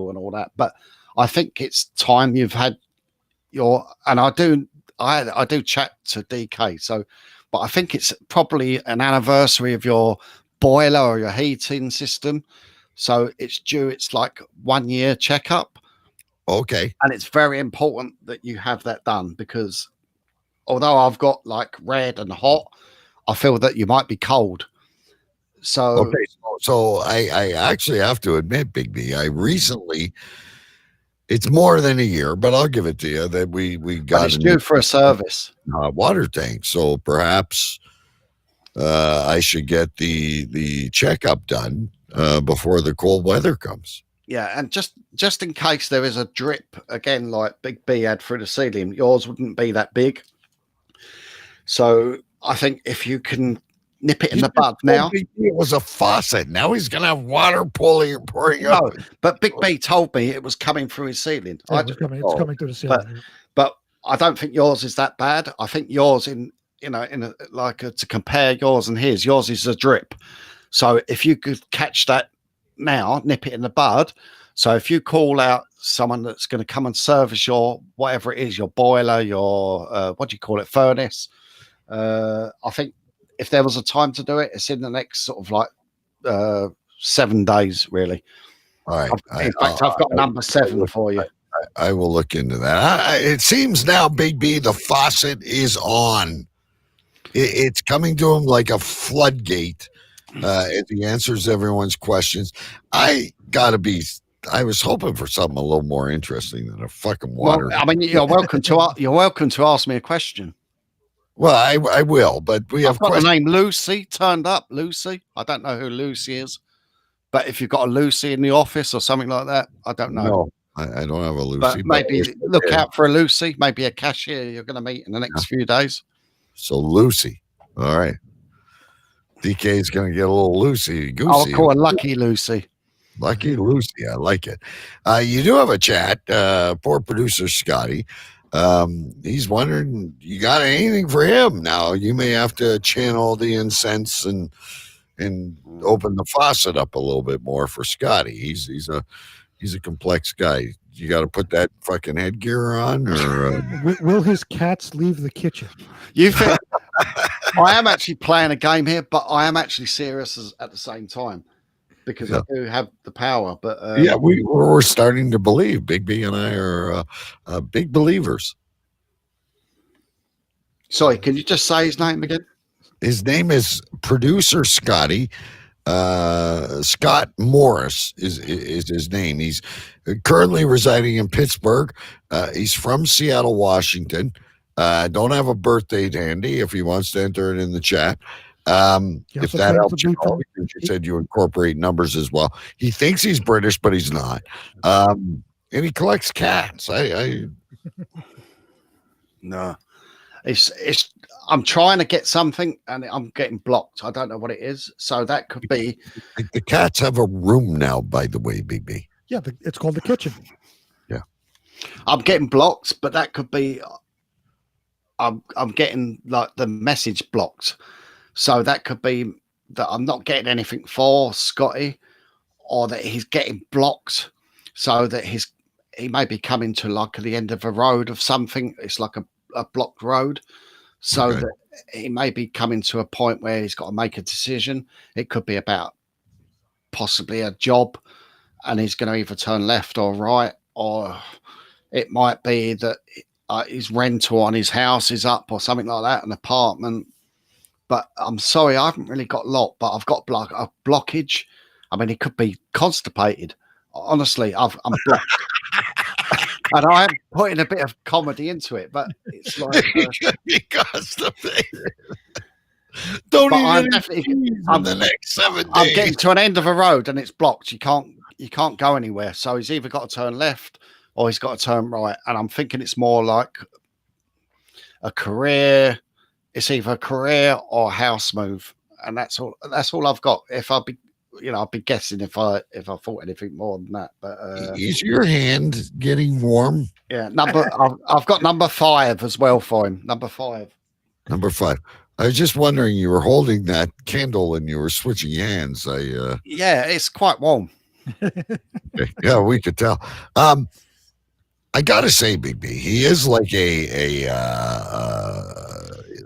[SPEAKER 3] and all that. But I think it's time you've had I do chat to DK. So, but I think it's probably an anniversary of your boiler or your heating system. So it's due. It's like 1 year checkup.
[SPEAKER 1] Okay.
[SPEAKER 3] And it's very important that you have that done because although I've got like red and hot, I feel that you might be cold. So,
[SPEAKER 1] okay. So I actually have to admit, Big B, I recently, it's more than a year, but I'll give it to you that we got
[SPEAKER 3] it's due for a service.
[SPEAKER 1] Water tank. So perhaps I should get the checkup done before the cold weather comes.
[SPEAKER 3] Yeah, and just in case there is a drip again, like Big B had through the ceiling, yours wouldn't be that big. So I think if you can nip it in the bud now.
[SPEAKER 1] It was a faucet. Now he's going to have water pouring up.
[SPEAKER 3] No, but Big B told me it was coming through his ceiling.
[SPEAKER 2] Yeah, it's coming through the ceiling.
[SPEAKER 3] But I don't think yours is that bad. I think yours to compare yours and his, yours is a drip. So if you could catch that now, nip it in the bud. So if you call out someone that's going to come and service your whatever it is, your boiler, your what do you call it, furnace, I think if there was a time to do it, it's in the next sort of like 7 days, really.
[SPEAKER 1] All right.
[SPEAKER 3] In fact, I've got number 7 for you.
[SPEAKER 1] I will look into that. It seems now, Big B, the faucet is on. It's coming to him like a floodgate. He answers everyone's questions. I was hoping for something a little more interesting than a fucking water.
[SPEAKER 3] Well, I mean, you're welcome to ask me a question.
[SPEAKER 1] Well, I will, but I've
[SPEAKER 3] got the name Lucy turned up. Lucy. I don't know who Lucy is, but if you've got a Lucy in the office or something like that, I don't know.
[SPEAKER 1] No, I don't have a Lucy.
[SPEAKER 3] But maybe look out for a Lucy, maybe a cashier you're going to meet in the next few days.
[SPEAKER 1] So Lucy. All right. DK is going to get a little loosey goosey.
[SPEAKER 3] I'll call her Lucky Lucy.
[SPEAKER 1] Lucky Lucy. I like it. You do have a chat. Poor producer Scotty. He's wondering, you got anything for him? Now you may have to channel the incense and open the faucet up a little bit more for Scotty. He's a complex guy. You got to put that fucking headgear on, or
[SPEAKER 2] will his cats leave the kitchen?
[SPEAKER 3] You think I am actually playing a game here, but I am actually serious at the same time because I do have the power. But
[SPEAKER 1] we're starting to believe. Big B and I are big believers.
[SPEAKER 3] Sorry, can you just say his name again?
[SPEAKER 1] His name is producer Scotty. Scott Morris is his name. He's currently residing in Pittsburgh. He's from Seattle, Washington. Don't have a birth date handy if he wants to enter it in the chat. If that helps you, because you said you incorporate numbers as well. He thinks he's British, but he's not. And he collects cats.
[SPEAKER 3] No, it's. I'm trying to get something and I'm getting blocked. I don't know what it is. So that could be.
[SPEAKER 1] The cats have a room now, by the way, Big B.
[SPEAKER 2] Yeah, it's called the kitchen.
[SPEAKER 1] Yeah.
[SPEAKER 3] I'm getting blocked, but that could be. I'm getting like the message blocked. So that could be that I'm not getting anything for Scotty, or that he's getting blocked. So that he may be coming to like the end of a road of something. It's like a blocked road. So that he may be coming to a point where he's got to make a decision. It could be about possibly a job and he's going to either turn left or right, or it might be that his rental on his house is up or something like that, an apartment. But I'm sorry, I haven't really got a lot, but I've got a blockage. I mean, he could be constipated. Honestly, I'm blocked. And I am putting a bit of comedy into it, but it's like
[SPEAKER 1] constipated. Don't
[SPEAKER 3] But
[SPEAKER 1] eat
[SPEAKER 3] I'm
[SPEAKER 1] any
[SPEAKER 3] definitely
[SPEAKER 1] cheese in the next 7 days.
[SPEAKER 3] I'm getting to an end of a road and it's blocked. You can't go anywhere. So he's either got to turn left or he's got to turn right. And I'm thinking it's more like a career. It's either a career or a house move, and that's all. That's all I've got. If I'd be, I'd be guessing if I thought anything more than that. But
[SPEAKER 1] Is your hand getting warm?
[SPEAKER 3] yeah, I've got number 5 as well for him. Number 5.
[SPEAKER 1] Number 5. I was just wondering, you were holding that candle and you were switching hands.
[SPEAKER 3] Yeah, it's quite warm.
[SPEAKER 1] Yeah, we could tell. I gotta say, Big B, he is like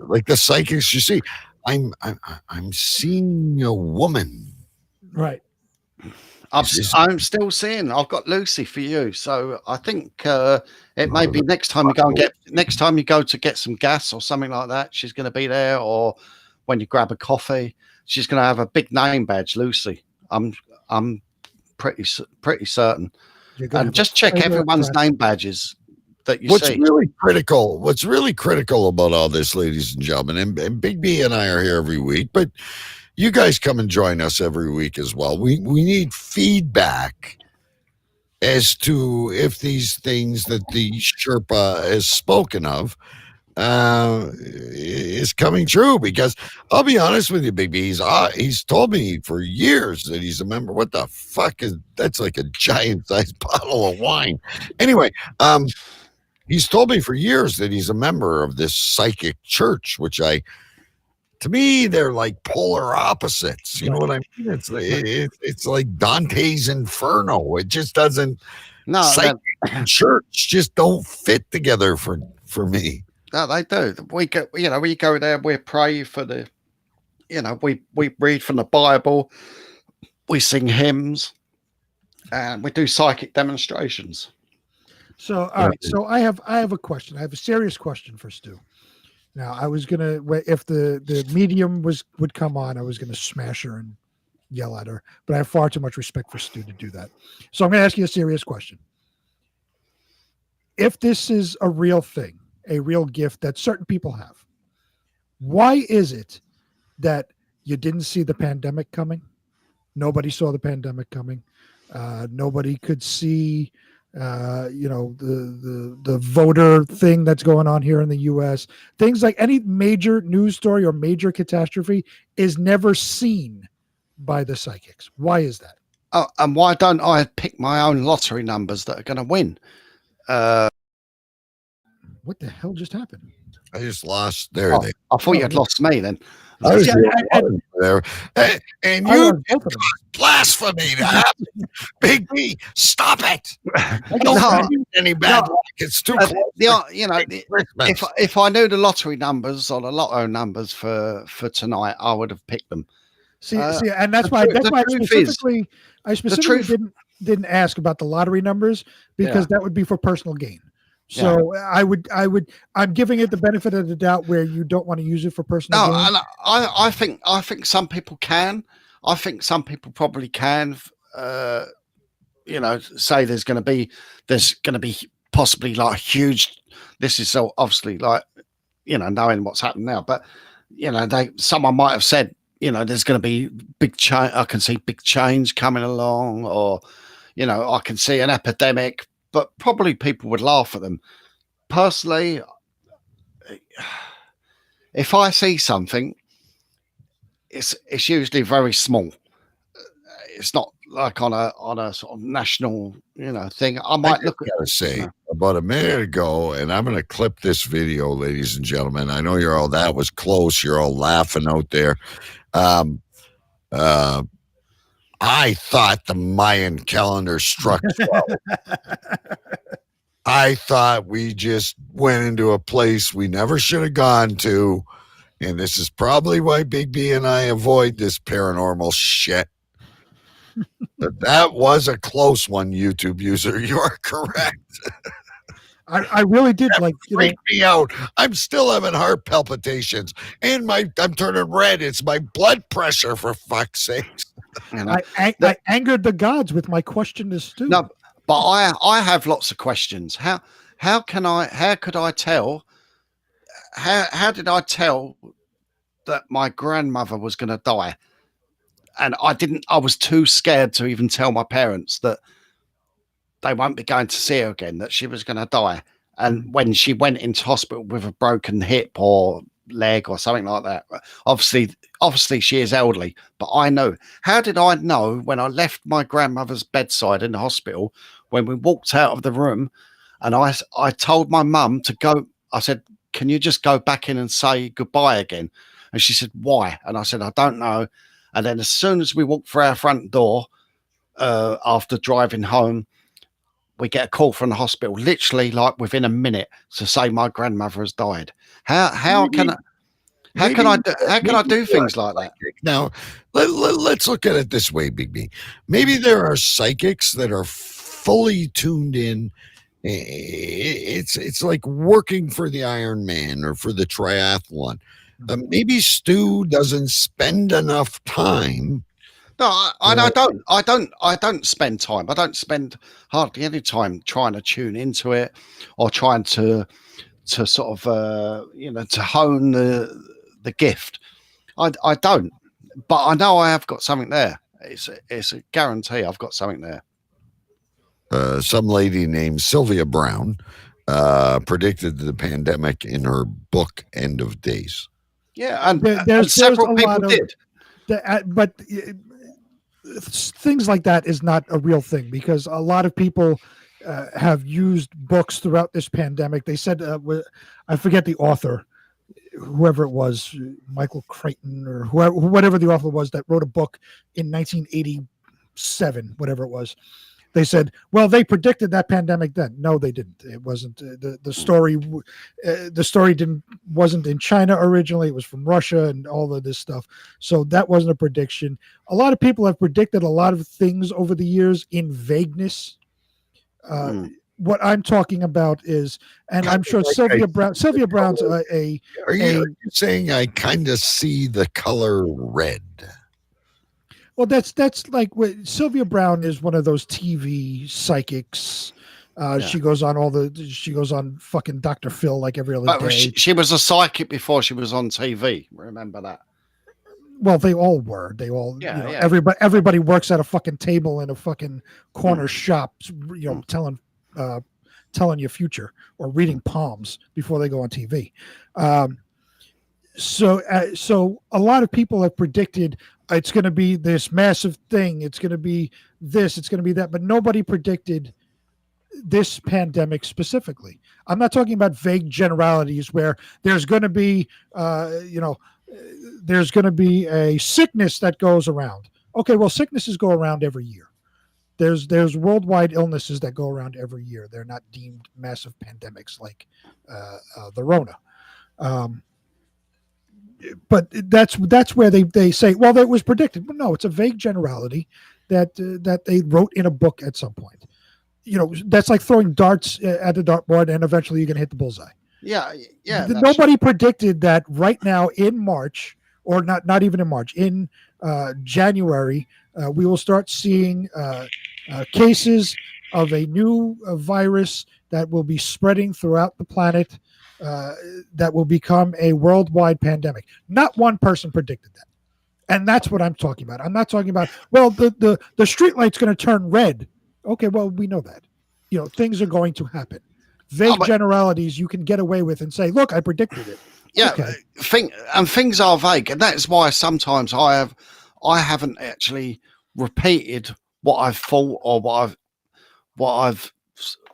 [SPEAKER 1] like the psychics you see. I'm seeing a woman.
[SPEAKER 2] Right.
[SPEAKER 3] I'm still seeing. I've got Lucy for you, so I think it may be next time you go to get some gas or something like that. She's going to be there, or when you grab a coffee, she's going to have a big name badge, Lucy. I'm pretty certain. And just check everyone's name badges that you see.
[SPEAKER 1] What's really critical about all this, ladies and gentlemen, and Big B and I are here every week, but you guys come and join us every week as well. We need feedback as to if these things that the Sherpa has spoken of is coming true, because I'll be honest with you, Big B, he's told me for years that he's a member. What the fuck is that's? Like a giant sized bottle of wine. Anyway, he's told me for years that he's a member of this psychic church, which to me, they're like polar opposites. You know what I mean? It's like Dante's Inferno. It just doesn't. No, psychic and church just don't fit together for me.
[SPEAKER 3] No, they do. We go there. We pray for the, we read from the Bible, we sing hymns, and we do psychic demonstrations.
[SPEAKER 2] So, all right. So I have a question. I have a serious question for Stu. Now, I was gonna, if the medium would come on, I was gonna smash her and yell at her, but I have far too much respect for Stu to do that. So I'm gonna ask you a serious question. If this is a real thing, a real gift that certain people have, why is it that you didn't see the pandemic coming? Nobody saw the pandemic coming. Nobody could see the voter thing that's going on here in the US. Things like any major news story or major catastrophe is never seen by the psychics. Why is that?
[SPEAKER 3] Oh, and why don't I pick my own lottery numbers that are going to win?
[SPEAKER 2] What the hell just happened?
[SPEAKER 1] I just lost there.
[SPEAKER 3] I thought you had lost me then.
[SPEAKER 1] I was there. And you blasphemy to happen. Big B, stop it. Don't any bad luck. It's too close.
[SPEAKER 3] If I knew the lottery numbers or the lotto numbers for tonight, I would have picked them.
[SPEAKER 2] See, and that's why I specifically didn't ask about the lottery numbers, because that would be for personal gain. So I'm giving it the benefit of the doubt where you don't want to use it for personal gain.
[SPEAKER 3] No, I think some people can. I think some people probably can. Say there's going to be possibly like huge. This is so obviously like knowing what's happened now, but someone might have said there's going to be big change. I can see big change coming along, or I can see an epidemic. But probably people would laugh at them. Personally, if I see something, it's usually very small. It's not like on a sort of national thing. I might look at
[SPEAKER 1] say about a minute ago, and I'm going to clip this video, ladies and gentlemen. I know you're all that was close. You're all laughing out there. I thought the Mayan calendar struck 12. I thought we just went into a place we never should have gone to. And this is probably why Big B and I avoid this paranormal shit. But that was a close one, YouTube user. You are correct.
[SPEAKER 2] I really did
[SPEAKER 1] freak me out. I'm still having heart palpitations, and I'm turning red. It's my blood pressure, for fuck's sakes.
[SPEAKER 2] I angered the gods with my question to Stu.
[SPEAKER 3] No, but I have lots of questions. How could I tell? How did I tell that my grandmother was going to die. And I was too scared to even tell my parents that they won't be going to see her again, that she was going to die. And when she went into hospital with a broken hip or leg or something like that, obviously she is elderly, but I know. How did I know when I left my grandmother's bedside in the hospital, when we walked out of the room, and I told my mum to go, I said, can you just go back in and say goodbye again? And she said, why? And I said, I don't know. And then as soon as we walked through our front door, after driving home, we get a call from the hospital, literally like within a minute, to say my grandmother has died. How can I do things like that?
[SPEAKER 1] Now, let's look at it this way, Big B. Maybe there are psychics that are fully tuned in. It's like working for the Iron Man or for the triathlon. Maybe Stu doesn't spend enough time.
[SPEAKER 3] No, I don't spend time. I don't spend hardly any time trying to tune into it or trying to sort of to hone the gift. I don't, but I know I have got something there. It's a guarantee I've got something there.
[SPEAKER 1] Some lady named Sylvia Brown predicted the pandemic in her book End of Days.
[SPEAKER 3] Yeah, and several people did.
[SPEAKER 2] But things like that is not a real thing, because a lot of people have used books throughout this pandemic. They said, I forget the author, whoever it was, Michael Crichton or whatever the author was that wrote a book in 1987, whatever it was. They said, well, they predicted that pandemic then. No, they didn't. It wasn't the story. The story wasn't in China originally. It was from Russia and all of this stuff. So that wasn't a prediction. A lot of people have predicted a lot of things over the years in vagueness. What I'm talking about is, and I'm sure Sylvia Brown's
[SPEAKER 1] Are you saying I kind of see the color red?
[SPEAKER 2] Well, that's like Sylvia Brown is one of those TV psychics. She goes on fucking Dr. Phil like every other day.
[SPEAKER 3] She was a psychic before she was on TV. Remember that?
[SPEAKER 2] Well, they all were. They all, everybody works at a fucking table in a fucking corner shop, telling your future or reading palms before they go on TV. So a lot of people have predicted it's going to be this massive thing. It's going to be this. It's going to be that. But nobody predicted this pandemic specifically. I'm not talking about vague generalities where there's going to be, there's going to be a sickness that goes around. Okay, well, sicknesses go around every year. There's worldwide illnesses that go around every year. They're not deemed massive pandemics like the Rona. But that's where they say, well, that was predicted. But no, it's a vague generality that they wrote in a book at some point. That's like throwing darts at the dartboard, and eventually you're going to hit the bullseye.
[SPEAKER 3] Yeah.
[SPEAKER 2] Nobody predicted that right now in March, or not even in March, in January, we will start seeing cases of a new virus that will be spreading throughout the planet. That will become a worldwide pandemic. Not one person predicted that. And that's what I'm talking about. I'm not talking about, well, the street light's going to turn red. Okay, well, we know that. Things are going to happen. Vague generalities you can get away with and say, look, I predicted it.
[SPEAKER 3] Yeah,
[SPEAKER 2] okay.
[SPEAKER 3] Things are vague. And that's why sometimes I haven't actually repeated what I've thought or what I've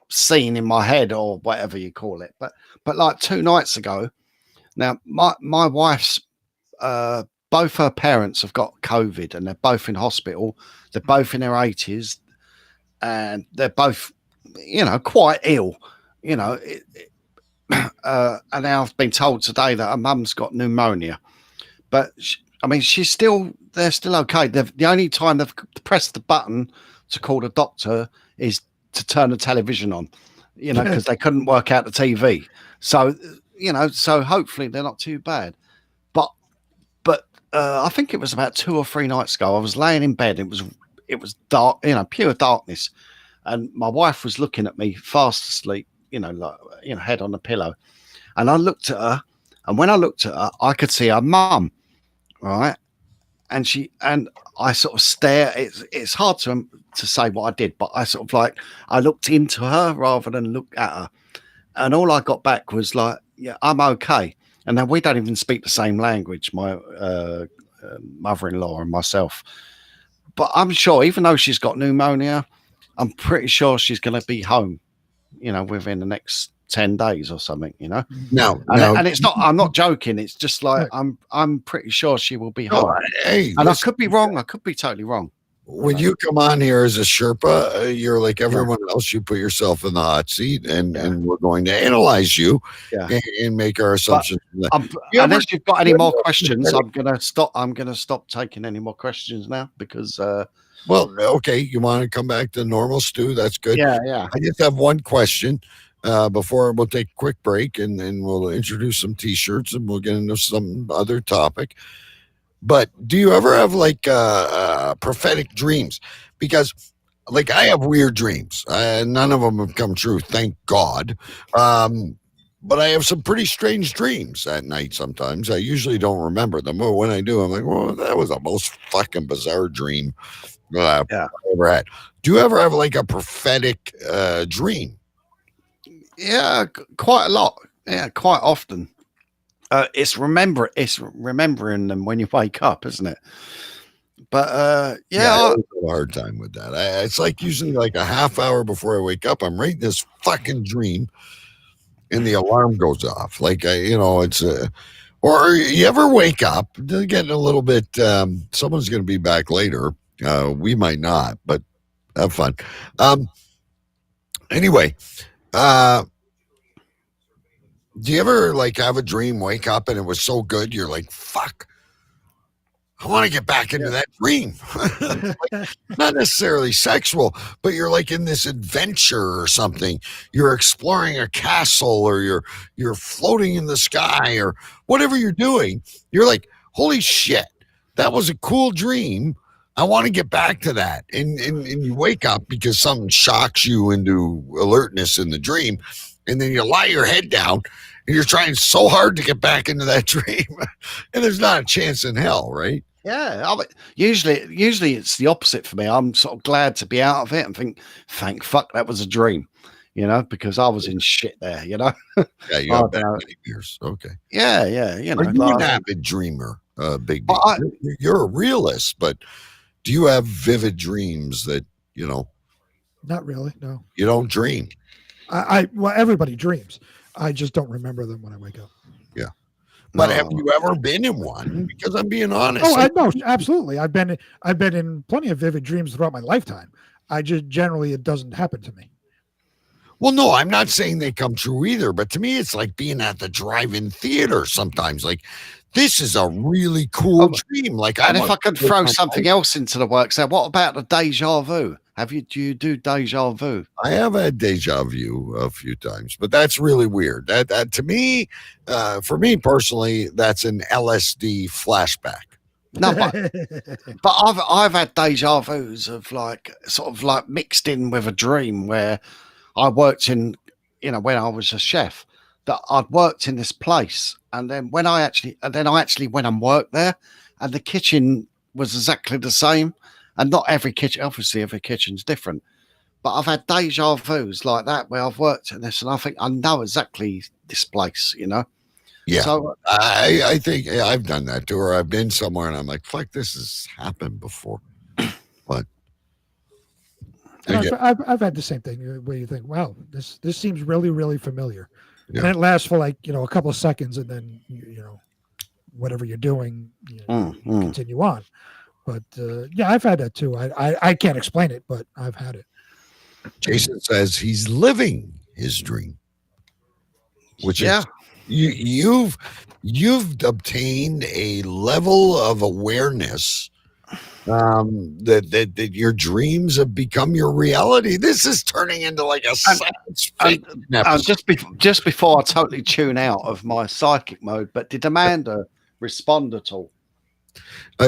[SPEAKER 3] seen in my head or whatever you call it. But like 2 nights ago, now my wife's both her parents have got COVID and they're both in hospital. They're both in their 80s and they're both, quite ill, and now I've been told today that her mum's got pneumonia, but they're still okay. The only time they've pressed the button to call the doctor is to turn the television on, because they couldn't work out the TV. So, so hopefully they're not too bad. But I think it was about 2 or 3 nights ago. I was laying in bed. It was dark, pure darkness, and my wife was looking at me fast asleep, head on the pillow, and I looked at her, and when I looked at her, I could see her mum right? And I sort of stare. It's hard to say what I did, but I sort of I looked into her rather than look at her, and all I got back was like, "Yeah, I'm okay." And now we don't even speak the same language, my mother-in-law and myself. But I'm sure, even though she's got pneumonia, I'm pretty sure she's going to be home, within the next 10 days or something,
[SPEAKER 1] Now,
[SPEAKER 3] and it's not, I'm not joking. It's just like, I'm pretty sure she will be home.
[SPEAKER 1] Hey,
[SPEAKER 3] and listen, I could be wrong. I could be totally wrong.
[SPEAKER 1] When you come on here as a Sherpa, you're like everyone else. You put yourself in the hot seat, and we're going to analyze you and make our assumptions.
[SPEAKER 3] Unless you've got any more questions, I'm gonna stop. I'm gonna stop taking any more questions now because.
[SPEAKER 1] Well, okay, you want to come back to normal, Stu? That's good.
[SPEAKER 3] Yeah.
[SPEAKER 1] I just have one question before we'll take a quick break, and then we'll introduce some T-shirts, and we'll get into some other topic. But do you ever have prophetic dreams? Because I have weird dreams. None of them have come true, thank God. But I have some pretty strange dreams at night sometimes. I usually don't remember them. But when I do, I'm like, well, that was the most fucking bizarre dream I've ever had. Do you ever have a prophetic dream?
[SPEAKER 3] Yeah, quite a lot. Yeah, quite often. It's remembering them when you wake up, isn't it? But
[SPEAKER 1] I have a hard time with that. It's usually a half hour before I wake up, I'm reading this fucking dream, and the alarm goes off. It's or you ever wake up getting a little bit. Someone's going to be back later. We might not, but have fun. Anyway. Do you ever have a dream, wake up, and it was so good, you're like, fuck, I want to get back into that dream. Not necessarily sexual, but you're in this adventure or something. You're exploring a castle, or you're floating in the sky, or whatever you're doing. You're like, holy shit, that was a cool dream. I want to get back to that. And you wake up because something shocks you into alertness in the dream. And then you lie your head down and you're trying so hard to get back into that dream. And there's not a chance in hell, right?
[SPEAKER 3] Yeah. Usually it's the opposite for me. I'm sort of glad to be out of it and think, thank fuck that was a dream, because I was in shit there,
[SPEAKER 1] Yeah, you have many years. Okay.
[SPEAKER 3] Yeah.
[SPEAKER 1] Are you an avid dreamer, Big B? You're a realist, but do you have vivid dreams that,
[SPEAKER 2] Not really, no.
[SPEAKER 1] You don't dream?
[SPEAKER 2] Well, everybody dreams. I just don't remember them when I wake up.
[SPEAKER 1] Yeah. But have you ever been in one? Because I'm being honest.
[SPEAKER 2] No, absolutely. I've been in plenty of vivid dreams throughout my lifetime. I just generally, it doesn't happen to me.
[SPEAKER 1] Well, no, I'm not saying they come true either, but to me, it's like being at the drive-in theater sometimes. This is a really cool dream.
[SPEAKER 3] And if I could throw something else into the works there, what about the deja vu? Do you do deja vu?
[SPEAKER 1] I have had deja vu a few times, but that's really weird. That to me, for me personally, that's an LSD flashback.
[SPEAKER 3] No, but I've had deja vus of sort of mixed in with a dream where I worked in, when I was a chef, that I'd worked in this place, and then I actually went and worked there, and the kitchen was exactly the same. And not every kitchen, obviously, every kitchen's different. But I've had deja vus like that where I've worked in this, and I think I know exactly this place,
[SPEAKER 1] Yeah.
[SPEAKER 3] So
[SPEAKER 1] I think I've done that too, or I've been somewhere and I'm like, fuck, this has happened before. But
[SPEAKER 2] I've had the same thing where you think, wow, this seems really, really familiar. Yeah. And it lasts for a couple of seconds, and then whatever you're doing, you continue on. But I've had that too. I can't explain it, but I've had it.
[SPEAKER 1] Jason says he's living his dream, which is you've obtained a level of awareness that your dreams have become your reality. This is turning into a science fiction episode.
[SPEAKER 3] Just before I totally tune out of my psychic mode, but did Amanda respond at all?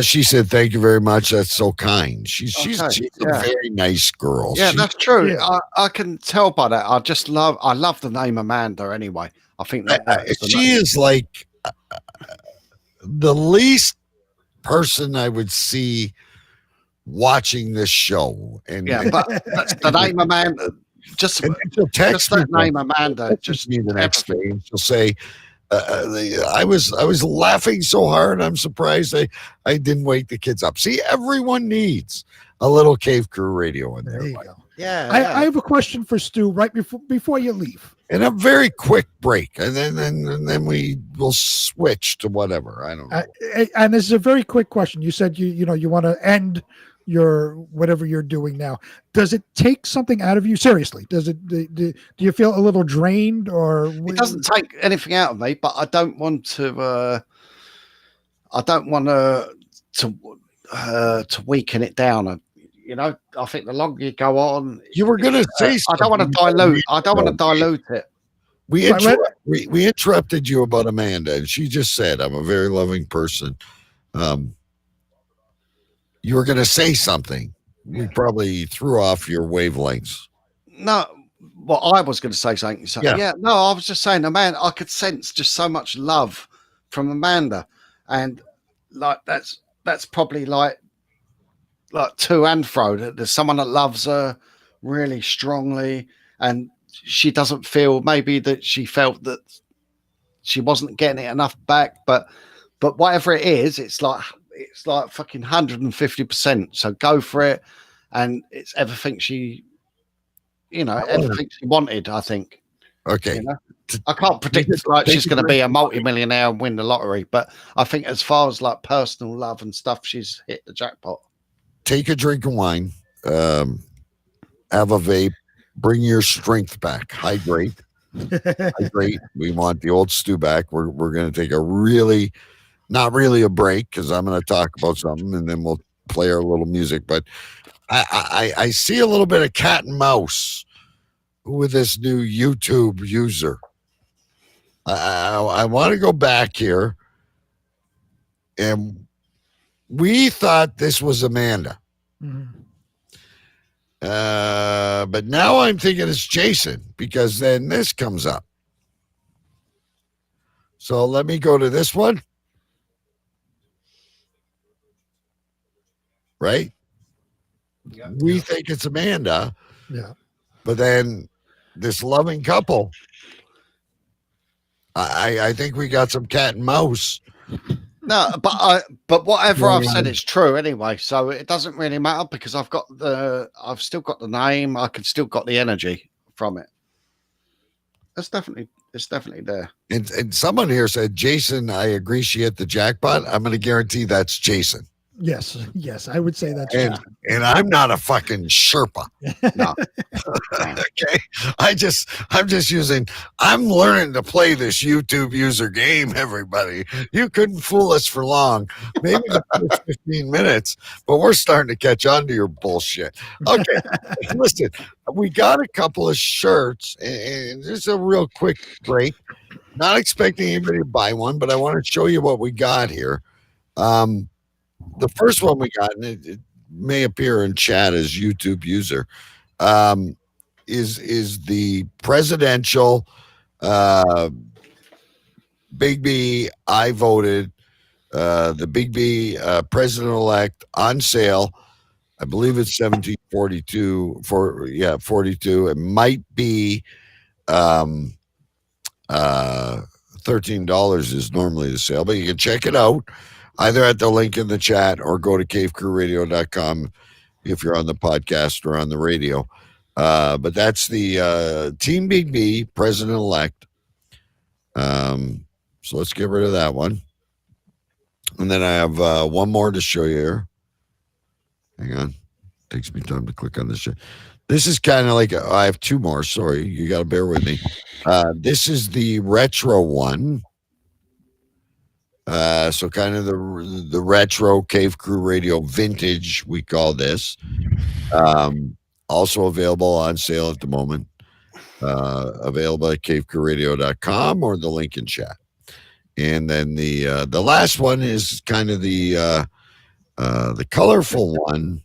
[SPEAKER 1] She said, "Thank you very much. That's so kind." She's a very nice girl.
[SPEAKER 3] Yeah, that's true. Yeah. I can tell by that. I love the name Amanda. Anyway, I think
[SPEAKER 1] she is the least person I would see watching this show. And
[SPEAKER 3] but that's the name Amanda. Just
[SPEAKER 1] text
[SPEAKER 3] that
[SPEAKER 1] me,
[SPEAKER 3] name Amanda. Just
[SPEAKER 1] me the next day, and she'll say, I was laughing so hard. I'm surprised I didn't wake the kids up. See, everyone needs a little Cave Crew radio in there.
[SPEAKER 2] There you go.
[SPEAKER 3] Yeah,
[SPEAKER 2] I have a question for Stu right before you leave.
[SPEAKER 1] And a very quick break, and then we will switch to whatever. I don't know.
[SPEAKER 2] And this is a very quick question. You said you want to end your whatever you're doing now. Does it take something out of you? Seriously, does it? Do you feel a little drained, or
[SPEAKER 3] it doesn't take anything out of me? But I don't want to. I don't want to weaken it down. I think the longer you go on,
[SPEAKER 1] you were going to say.
[SPEAKER 3] I don't want to dilute. I don't want to dilute it.
[SPEAKER 1] We interrupted you about Amanda, and she just said, "I'm a very loving person." You were going to say something. We probably threw off your wavelengths.
[SPEAKER 3] No, well, I was going to say something. So, yeah, no, I was just saying, Amanda, I could sense just so much love from Amanda, and like that's probably like to and fro. There's someone that loves her really strongly, and she doesn't feel maybe that she felt that she wasn't getting it enough back, but whatever it is, it's like fucking 150%. So go for it, and it's everything she, everything she wanted. I think.
[SPEAKER 1] Okay.
[SPEAKER 3] I can't predict she's going to be a multimillionaire and win the lottery, but I think as far as like personal love and stuff, she's hit the jackpot.
[SPEAKER 1] Take a drink of wine, have a vape, bring your strength back, hydrate. We want the old Stu back. We're going to take not really a break, because I'm going to talk about something, and then we'll play our little music. But I see a little bit of cat and mouse with this new YouTube user. I want to go back here, and we thought this was Amanda.
[SPEAKER 2] Mm-hmm.
[SPEAKER 1] But now I'm thinking it's Jason, because then this comes up. So let me go to this one. Right? We think it's Amanda.
[SPEAKER 2] Yeah.
[SPEAKER 1] But then this loving couple, I think we got some cat and mouse.
[SPEAKER 3] No, but whatever I've said is true anyway, so it doesn't really matter, because I've still got the name, I can still got the energy from it. It's definitely there.
[SPEAKER 1] And someone here said, Jason, I agree she hit the jackpot. I'm going to guarantee that's Jason.
[SPEAKER 2] Yes, I would say that's
[SPEAKER 1] true. And I'm not a fucking Sherpa.
[SPEAKER 3] No.
[SPEAKER 1] Okay. I'm learning to play this YouTube user game, everybody. You couldn't fool us for long. Maybe the first 15 minutes, but we're starting to catch on to your bullshit. Okay. Listen, we got a couple of shirts, and just a real quick break. Not expecting anybody to buy one, but I want to show you what we got here. The first one we got, and it may appear in chat as YouTube user, is the presidential Big B. I voted the Big B president-elect on sale. I believe it's 1742 42. It might be $13 is normally the sale, but you can check it out either at the link in the chat or go to cavecrewradio.com if you're on the podcast or on the radio. But that's the Team Big B president-elect. So let's get rid of that one. And then I have one more to show you here. Hang on. Takes me time to click on this shit. This is kind of like, I have two more. Sorry. You got to bear with me. This is the retro one. So kind of the retro Cave Crew Radio vintage, we call this. Also available on sale at the moment. Available at cavecrewradio.com or the link in chat. And then the last one is kind of the colorful one.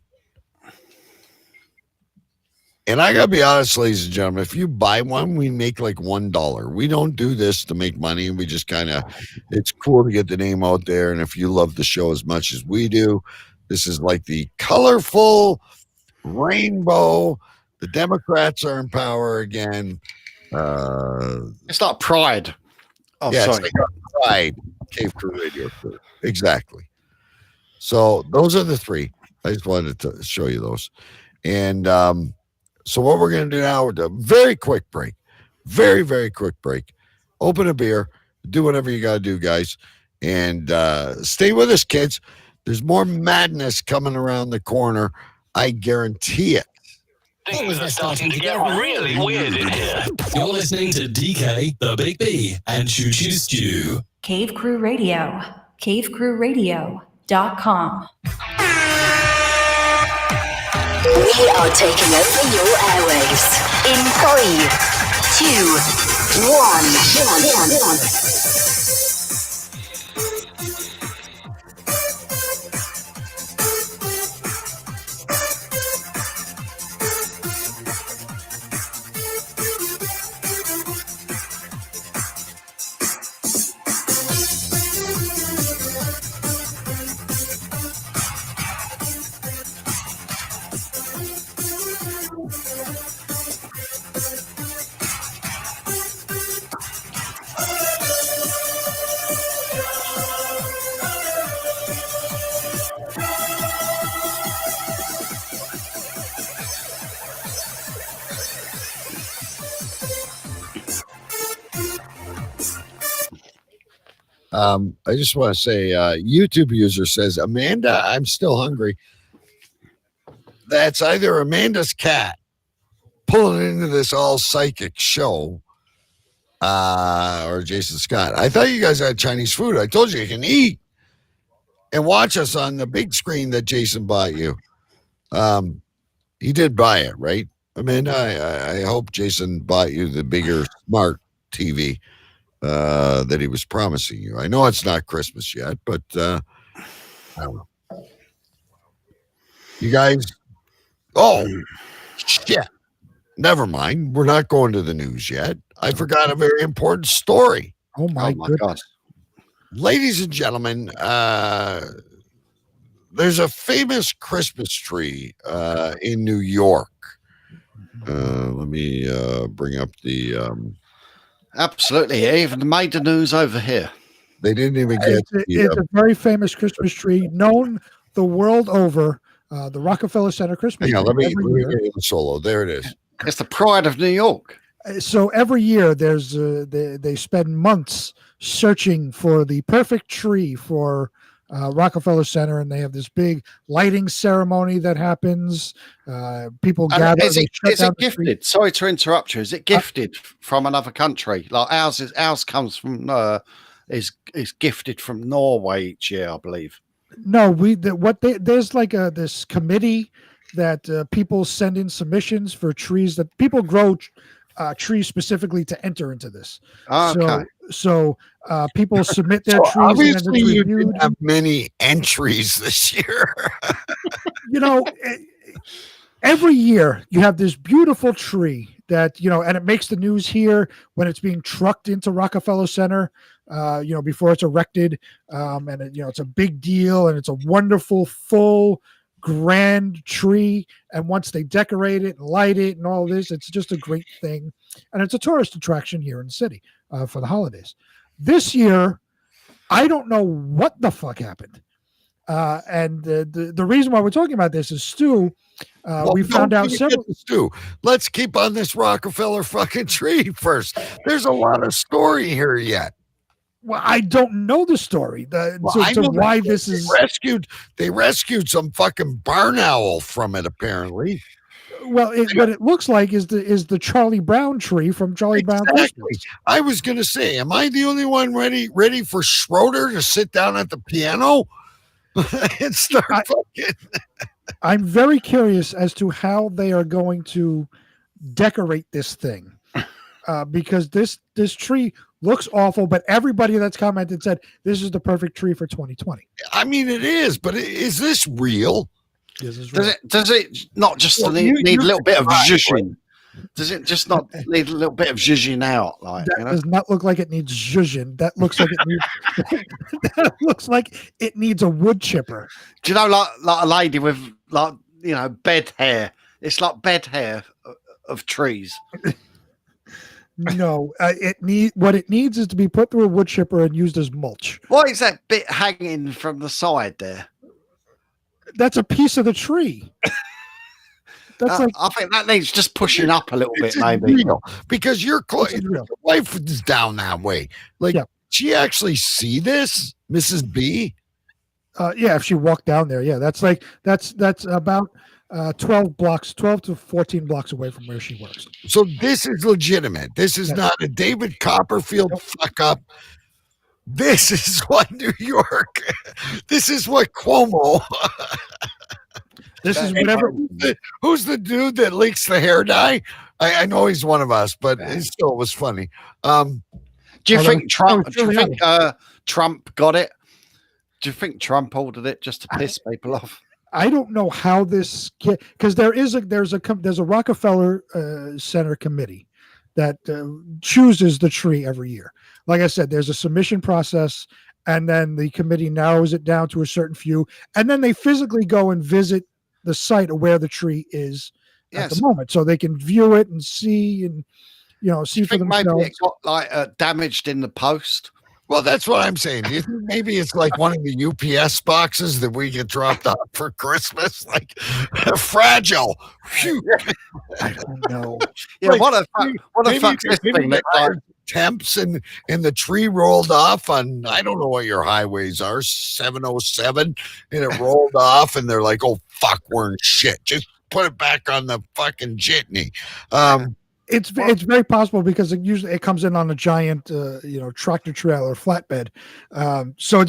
[SPEAKER 1] And I gotta be honest, ladies and gentlemen, if you buy one, we make like $1. We don't do this to make money. We just kind of, it's cool to get the name out there. And if you love the show as much as we do, this is like the colorful rainbow. The Democrats are in power again.
[SPEAKER 3] It's like Pride. Oh,
[SPEAKER 1] yeah,
[SPEAKER 3] sorry.
[SPEAKER 1] it's like Pride. Cave Crew Radio. Exactly. So those are the three. I just wanted to show you those. And so what we're going to do now, a very quick break, very, very quick break. Open a beer, do whatever you got to do, guys. And stay with us, kids. There's more madness coming around the corner. I guarantee it.
[SPEAKER 14] Things are starting to get really weird in here. You're listening to DK, the Big B, and ChooChoo Stu.
[SPEAKER 6] Cave Crew Radio. CaveCrewRadio.com.
[SPEAKER 15] We are taking over your airwaves in 3, 2, 1.
[SPEAKER 1] I just want to say, YouTube user says, Amanda, I'm still hungry. That's either Amanda's cat pulling into this all psychic show or Jason Scott. I thought you guys had Chinese food. I told you can eat and watch us on the big screen that Jason bought you. He did buy it, right? Amanda, I hope Jason bought you the bigger smart TV that he was promising you. I know it's not Christmas yet, but I don't know. You guys, shit. Never mind. We're not going to the news yet. I forgot a very important story.
[SPEAKER 2] Oh my goodness.
[SPEAKER 1] God. Ladies and gentlemen, there's a famous Christmas tree in New York. Let me bring up the...
[SPEAKER 3] Absolutely. It even made the news over here.
[SPEAKER 1] They didn't even get...
[SPEAKER 2] It's a very famous Christmas tree known the world over, the Rockefeller Center Christmas tree.
[SPEAKER 1] Let me get in the solo. There it is.
[SPEAKER 3] It's the pride of New York.
[SPEAKER 2] So every year there's they spend months searching for the perfect tree for Rockefeller Center, and they have this big lighting ceremony that happens. People gather.
[SPEAKER 3] Is it gifted? Sorry to interrupt you. Is it gifted from another country? Like ours comes from is gifted from Norway each year, I believe.
[SPEAKER 2] No, there's like this committee that people send in submissions for trees that people grow. Trees specifically to enter into this.
[SPEAKER 3] Okay.
[SPEAKER 2] So people submit their trees.
[SPEAKER 1] Obviously, you didn't have many entries this year.
[SPEAKER 2] Every year you have this beautiful tree that, and it makes the news here when it's being trucked into Rockefeller Center, before it's erected. And it's a big deal, and it's a wonderful, full, grand tree. And once they decorate it and light it and all this, it's just a great thing. And it's a tourist attraction here in the city for the holidays. This year, I don't know what the fuck happened. And the reason why we're talking about this is Stu. We found out several.
[SPEAKER 1] Stu, let's keep on this Rockefeller fucking tree first. There's a lot of story here yet.
[SPEAKER 2] Well, I don't know the story. Why this is
[SPEAKER 1] they rescued some fucking barn owl from it, apparently.
[SPEAKER 2] Well, what it looks like is the Charlie Brown tree from Charlie Brown Christmas.
[SPEAKER 1] I was gonna say, am I the only one ready for Schroeder to sit down at the piano and start fucking?
[SPEAKER 2] I'm very curious as to how they are going to decorate this thing, because this tree looks awful, but everybody that's commented said this is the perfect tree for 2020.
[SPEAKER 1] I mean, it is, but is this real?
[SPEAKER 2] This is real.
[SPEAKER 3] Does it not just
[SPEAKER 1] Well,
[SPEAKER 3] need a little bit of
[SPEAKER 1] right,
[SPEAKER 3] zhuzhing? Does it just not need a little bit of zhuzhing out? Like,
[SPEAKER 2] That does not look like it needs zhuzhin. That looks like it needs. That looks like it needs a wood chipper.
[SPEAKER 3] Do you know, like a lady with bed hair? It's like bed hair of trees.
[SPEAKER 2] No, what it needs is to be put through a wood chipper and used as mulch.
[SPEAKER 3] What is that bit hanging from the side there?
[SPEAKER 2] That's a piece of the tree. That's
[SPEAKER 3] I think that needs just pushing up a little bit,
[SPEAKER 1] It's
[SPEAKER 3] maybe.
[SPEAKER 1] real, because you're close.
[SPEAKER 2] This is real.
[SPEAKER 1] Life is down that way. Like, she actually see this, Mrs. B?
[SPEAKER 2] Yeah, if she walked down there, yeah, that's about 12 to 14 blocks away from where she works.
[SPEAKER 1] So this is legitimate. This is not a David Copperfield fuck up. This is what New York. This is what Cuomo.
[SPEAKER 2] This is whatever.
[SPEAKER 1] Who's the dude that leaks the hair dye? I know he's one of us, but it still was funny.
[SPEAKER 3] Do you think Trump? Do you think Trump got it? Do you think Trump ordered it just to piss people off?
[SPEAKER 2] I don't know how this because there's a Rockefeller Center committee that chooses the tree every year. Like I said, there's a submission process, and then the committee narrows it down to a certain few, and then they physically go and visit the site of where the tree is at the moment, so they can view it and see see for themselves.
[SPEAKER 3] Maybe it got like damaged in the post.
[SPEAKER 1] Well, that's what I'm saying. Do you think maybe it's like one of the UPS boxes that we get dropped off for Christmas, like fragile? Phew.
[SPEAKER 2] I don't know.
[SPEAKER 3] Yeah,
[SPEAKER 1] Like,
[SPEAKER 3] what a fuck this thing that
[SPEAKER 1] temps and the tree rolled off on, I don't know what your highways are, 707, and it rolled off, and they're like, oh fuck, we're in shit. Just put it back on the fucking jitney.
[SPEAKER 2] It's very possible because it comes in on a giant tractor trailer flatbed. So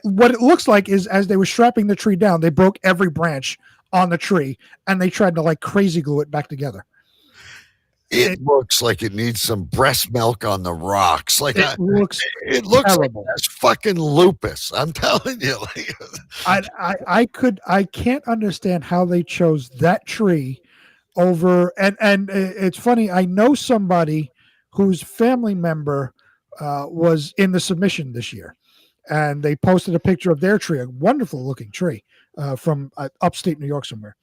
[SPEAKER 2] what it looks like is as they were strapping the tree down, they broke every branch on the tree and they tried to like crazy glue it back together.
[SPEAKER 1] It looks like it needs some breast milk on the rocks. Like
[SPEAKER 2] it looks
[SPEAKER 1] terrible. Like it's fucking lupus. I'm telling you.
[SPEAKER 2] I can't understand how they chose that tree over and it's funny. I know somebody whose family member was in the submission this year, and they posted a picture of their tree, a wonderful looking tree from upstate New York somewhere.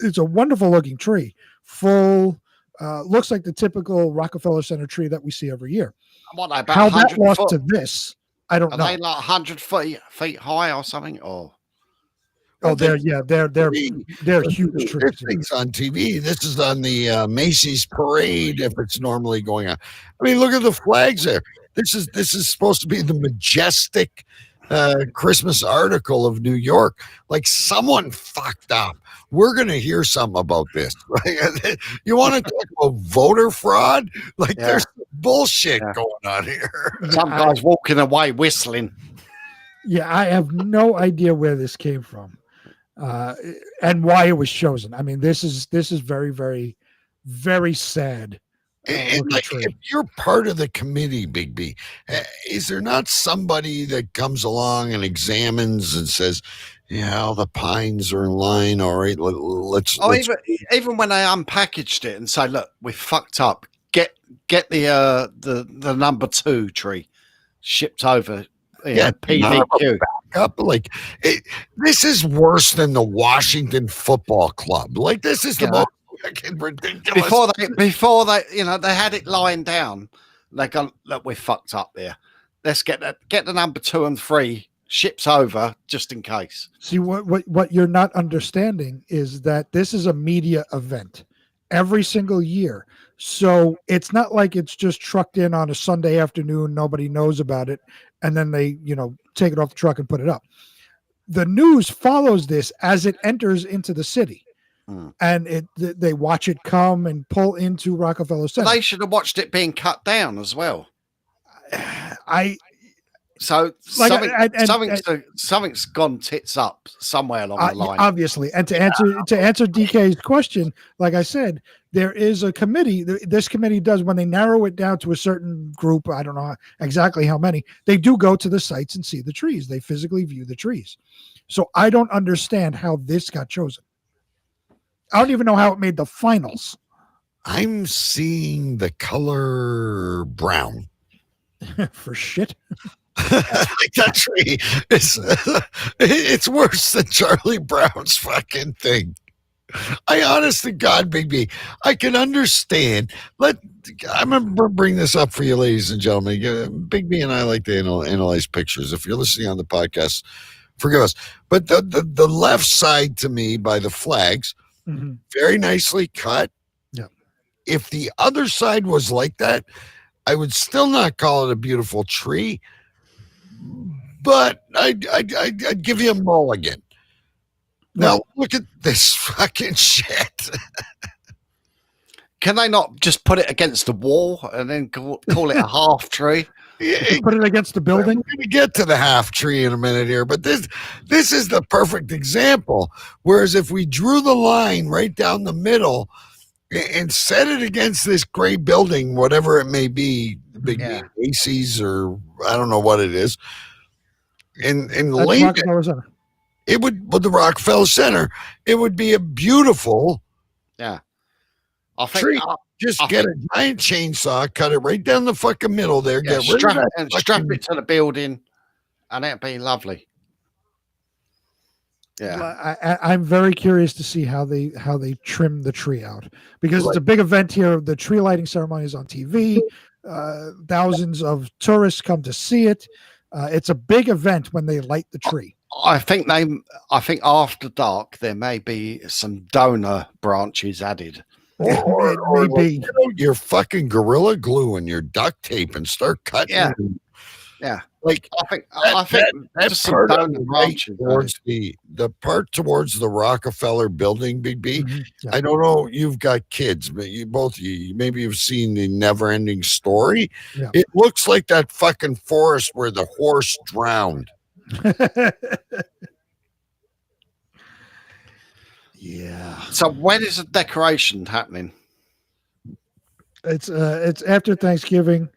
[SPEAKER 2] It's a wonderful looking tree, full. Looks like the typical Rockefeller Center tree that we see every year.
[SPEAKER 3] What, about
[SPEAKER 2] how that
[SPEAKER 3] 100
[SPEAKER 2] lost
[SPEAKER 3] foot?
[SPEAKER 2] to this, I don't know.
[SPEAKER 3] Are they like 100 feet high or something? Or
[SPEAKER 2] they're huge trees.
[SPEAKER 1] This thing's on TV. This is on the Macy's parade if it's normally going on. I mean, look at the flags there. This is supposed to be the majestic Christmas article of New York. Like someone fucked up. We're going to hear something about this. Right? You want to talk about voter fraud? Like there's bullshit going on here.
[SPEAKER 3] Some guy's walking away whistling.
[SPEAKER 2] Yeah, I have no idea where this came from and why it was chosen. I mean, this is very, very, very sad.
[SPEAKER 1] And like, if you're part of the committee, Big B, is there not somebody that comes along and examines and says, "Yeah, the pines are in line. All right, let's."
[SPEAKER 3] Even when they unpackaged it and say, "Look, we fucked up. Get the number 2 tree shipped over." PVQ.
[SPEAKER 1] Up like this is worse than the Washington Football Club. Like this is the most ridiculous.
[SPEAKER 3] Before they they had it lying down. They go, look, we're fucked up there. Let's get the number 2 and 3 ships over just in case.
[SPEAKER 2] See what you're not understanding is that this is a media event every single year. So it's not like it's just trucked in on a Sunday afternoon. Nobody knows about it. And then they, take it off the truck and put it up. The news follows this as it enters into the city. And they watch it come and pull into Rockefeller Center.
[SPEAKER 3] They should have watched it being cut down as well. So
[SPEAKER 2] Like,
[SPEAKER 3] something's gone tits up somewhere along the line.
[SPEAKER 2] Obviously, and to answer DK's question, like I said, there is a committee. This committee does, when they narrow it down to a certain group, I don't know exactly how many, they do go to the sites and see the trees. They physically view the trees. So I don't understand how this got chosen. I don't even know how it made the finals.
[SPEAKER 1] I'm seeing the color brown.
[SPEAKER 2] For shit.
[SPEAKER 1] Like that tree it's worse than Charlie Brown's fucking thing. I honest to God, Big B, I can understand. I'm gonna bring this up for you, ladies and gentlemen. Big B and I like to analyze pictures. If you're listening on the podcast, forgive us. But the left side to me by the flags, very nicely cut.
[SPEAKER 2] Yeah.
[SPEAKER 1] If the other side was like that, I would still not call it a beautiful tree. But I'd give you a mulligan. Now look at this fucking shit.
[SPEAKER 3] Can they not just put it against the wall and then call it a half tree?
[SPEAKER 2] Put it against the building.
[SPEAKER 1] We're going to get to the half tree in a minute here, but this is the perfect example. Whereas if we drew the line right down the middle and set it against this gray building, whatever it may be, big Macy's or I don't know what it is, and laid it would, with the Rockefeller Center, it would be a beautiful tree. Just get a giant chainsaw, cut it right down the fucking middle there, get rid of that
[SPEAKER 3] and strap it to the building, and it'd be lovely. Yeah,
[SPEAKER 2] I'm very curious to see how they trim the tree out, because it's a big event here. The tree lighting ceremony is on TV. Thousands of tourists come to see it. It's a big event when they light the tree.
[SPEAKER 3] I think after dark there may be some donor branches added.
[SPEAKER 2] Or maybe
[SPEAKER 1] your fucking Gorilla Glue and your duct tape and start cutting.
[SPEAKER 3] Yeah.
[SPEAKER 1] Like
[SPEAKER 3] I think
[SPEAKER 1] that part on the right towards the part towards the Rockefeller building, Big B. I don't know. You've got kids, but maybe you've seen the Never Ending Story.
[SPEAKER 2] Yeah.
[SPEAKER 1] It looks like that fucking forest where the horse drowned.
[SPEAKER 2] Yeah.
[SPEAKER 3] So when is the decoration happening?
[SPEAKER 2] It's after Thanksgiving.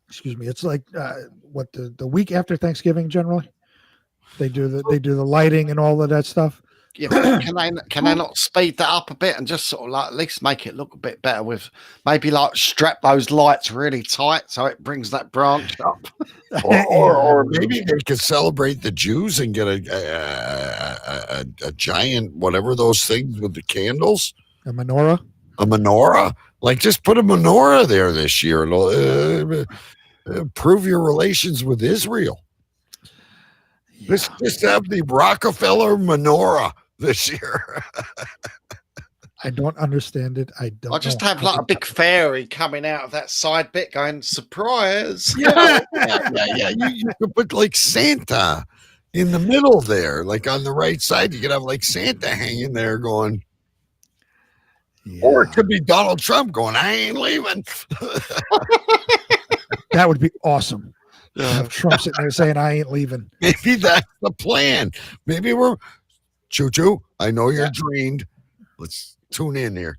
[SPEAKER 2] Excuse me. It's like the week after Thanksgiving generally. They do the lighting and all of that stuff.
[SPEAKER 3] Yeah, but can they not speed that up a bit and just sort of like at least make it look a bit better with maybe like strap those lights really tight so it brings that branch up.
[SPEAKER 1] or maybe they could celebrate the Jews and get a giant whatever those things with the candles.
[SPEAKER 2] A menorah.
[SPEAKER 1] A menorah. Like just put a menorah there this year. It'll prove your relations with Israel. Yeah. Just have the Rockefeller menorah this year.
[SPEAKER 2] I don't understand it.
[SPEAKER 3] I'll just have like a big fairy coming out of that side bit going, surprise.
[SPEAKER 1] Yeah. You could put like Santa in the middle there, like on the right side. You could have like Santa hanging there going. Yeah. Or it could be Donald Trump going, I ain't leaving.
[SPEAKER 2] That would be awesome. Have Trump sitting there saying, I ain't leaving.
[SPEAKER 1] Maybe that's the plan. Maybe we're ChooChoo. I know you're drained. Let's tune in here.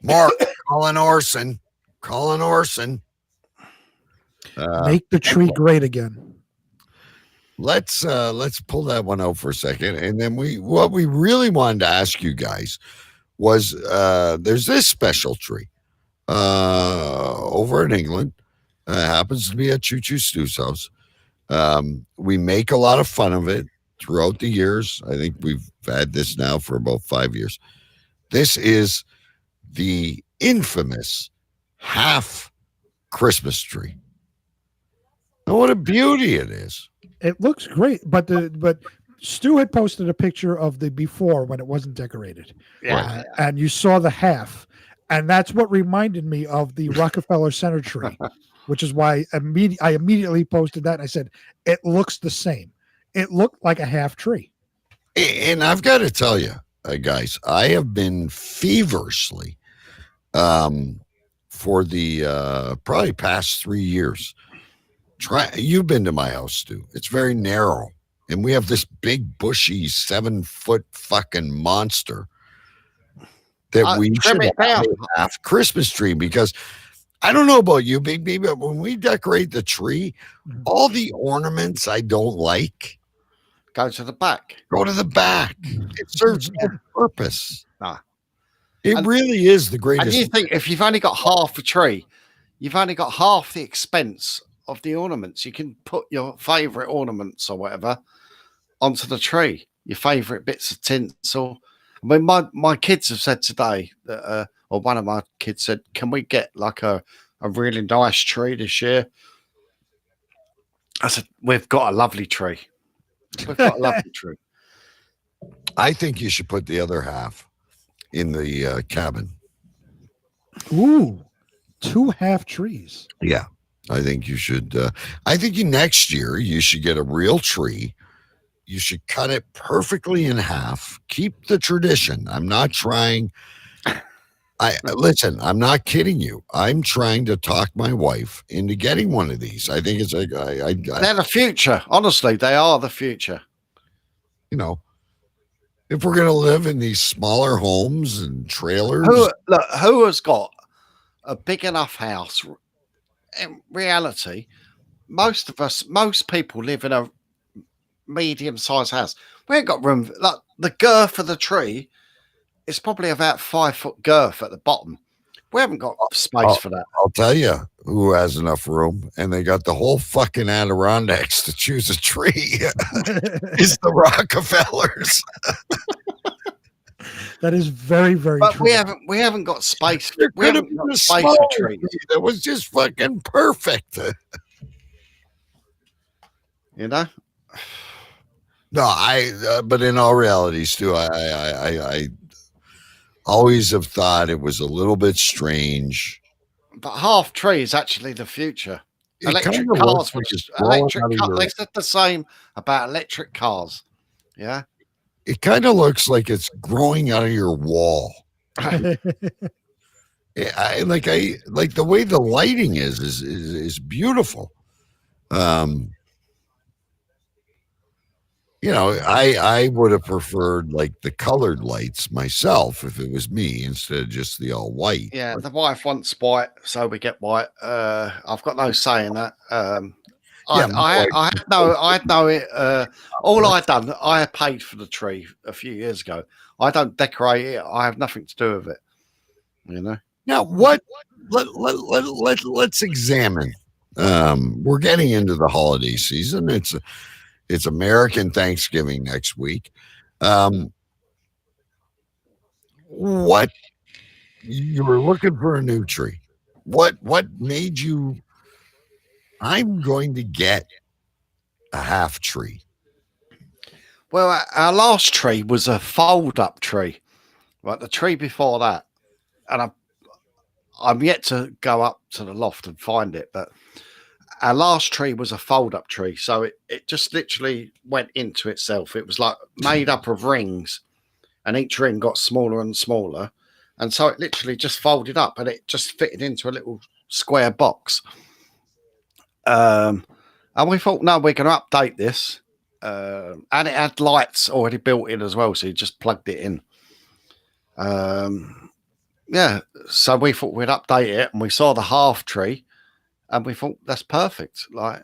[SPEAKER 1] Mark, Colin Orson.
[SPEAKER 2] Make the tree great again.
[SPEAKER 1] Let's pull that one out for a second. And then what we really wanted to ask you guys was there's this special tree over in England. Happens to be at ChooChoo Stu's house. We make a lot of fun of it throughout the years. I think we've had this now for about 5 years. This is the infamous half Christmas tree. And what a beauty it is.
[SPEAKER 2] It looks great, but Stu had posted a picture of the before when it wasn't decorated.
[SPEAKER 3] Yeah.
[SPEAKER 2] And you saw the half. And that's what reminded me of the Rockefeller Center tree, which is why I immediately posted that. And I said, it looks the same. It looked like a half tree.
[SPEAKER 1] And I've got to tell you, guys, I have been feverishly for the probably past 3 years You've been to my house, Stu. It's very narrow. And we have this big, bushy, 7-foot fucking monster that we should have Christmas tree, because I don't know about you, Big B, but when we decorate the tree, all the ornaments I don't like
[SPEAKER 3] go to the back.
[SPEAKER 1] It serves no purpose.
[SPEAKER 3] Nah.
[SPEAKER 1] It really is the greatest.
[SPEAKER 3] And you think if you've only got half a tree, you've only got half the expense of the ornaments. You can put your favourite ornaments or whatever onto the tree, your favourite bits of tinsel. I mean, my kids have said today that, or one of my kids said, can we get like a really nice tree this year? I said, we've got a lovely tree. We've got a lovely tree.
[SPEAKER 1] I think you should put the other half in the cabin.
[SPEAKER 2] Ooh, 2 half trees.
[SPEAKER 1] Yeah, I think you should. I think next year you should get a real tree. You should cut it perfectly in half. Keep the tradition. I'm not trying. Listen, I'm not kidding you. I'm trying to talk my wife into getting one of these. I think it's like
[SPEAKER 3] they're the future. Honestly, they are the future.
[SPEAKER 1] You know, if we're gonna live in these smaller homes and trailers,
[SPEAKER 3] who has got a big enough house? In reality, most people live in a medium-sized house. We ain't got room. Like the girth of the tree is probably about 5 foot girth at the bottom. We haven't got space for that.
[SPEAKER 1] I'll tell you who has enough room, and they got the whole fucking Adirondacks to choose a tree. It's the Rockefellers.
[SPEAKER 2] That is very, very
[SPEAKER 3] but
[SPEAKER 2] true.
[SPEAKER 3] We haven't got space.
[SPEAKER 1] There
[SPEAKER 3] We
[SPEAKER 1] could have
[SPEAKER 3] haven't
[SPEAKER 1] been
[SPEAKER 3] got
[SPEAKER 1] a
[SPEAKER 3] space
[SPEAKER 1] smaller
[SPEAKER 3] for trees.
[SPEAKER 1] tree that was just fucking perfect.
[SPEAKER 3] You know.
[SPEAKER 1] No, but in all reality, Stu, I always have thought it was a little bit strange.
[SPEAKER 3] But half tree is actually the future.
[SPEAKER 1] It
[SPEAKER 3] Electric
[SPEAKER 1] kinda
[SPEAKER 3] cars,
[SPEAKER 1] looks like it's growing out of your-
[SPEAKER 3] they said the same about electric cars. Yeah.
[SPEAKER 1] It kind of looks like it's growing out of your wall. I like the way the lighting is beautiful. You know, I would have preferred like the colored lights myself if it was me, instead of just the all white.
[SPEAKER 3] Yeah, the wife wants white, so we get white. I've got no say in that. I had no. All I done, I paid for the tree a few years ago. I don't decorate it. I have nothing to do with it. You know.
[SPEAKER 1] Now, let's examine. We're getting into the holiday season. It's American Thanksgiving next week. What you were looking for a new tree? What made you? I'm going to get a half tree.
[SPEAKER 3] Well, our last tree was a fold-up tree, right? The tree before that, and I'm yet to go up to the loft and find it, but our last tree was a fold-up tree, so it just literally went into itself. It was like made up of rings, and each ring got smaller and smaller, and so it literally just folded up, and it just fitted into a little square box. And we thought, no, we're going to update this. And it had lights already built in as well, so you just plugged it in. Yeah, so we thought we'd update it, and we saw the half tree, and we thought that's perfect. Like,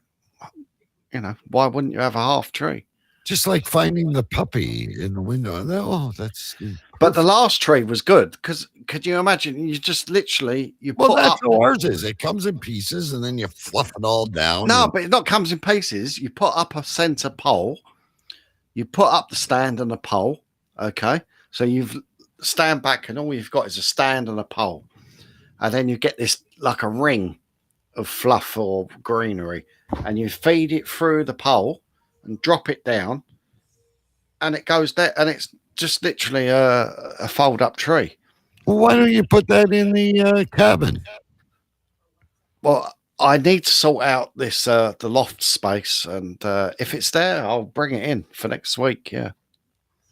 [SPEAKER 3] you know, why wouldn't you have a half tree?
[SPEAKER 1] Just like finding the puppy in the window. Oh, that's.
[SPEAKER 3] But the last tree was good because could you imagine? You just literally
[SPEAKER 1] Well,
[SPEAKER 3] put
[SPEAKER 1] that's
[SPEAKER 3] up.
[SPEAKER 1] how ours is. It comes in pieces, and then you fluff it all down.
[SPEAKER 3] No,
[SPEAKER 1] and-
[SPEAKER 3] but it not comes in pieces. You put up a center pole. You put up the stand and a pole. Okay, so you've stand back, and all you've got is a stand and a pole, and then you get this like a ring of fluff or greenery, and you feed it through the pole and drop it down, and it goes there, and it's just literally a fold-up tree.
[SPEAKER 1] Well, why don't you put that in the cabin?
[SPEAKER 3] Well, I need to sort out this the loft space, and if it's there, I'll bring it in for next week. Yeah,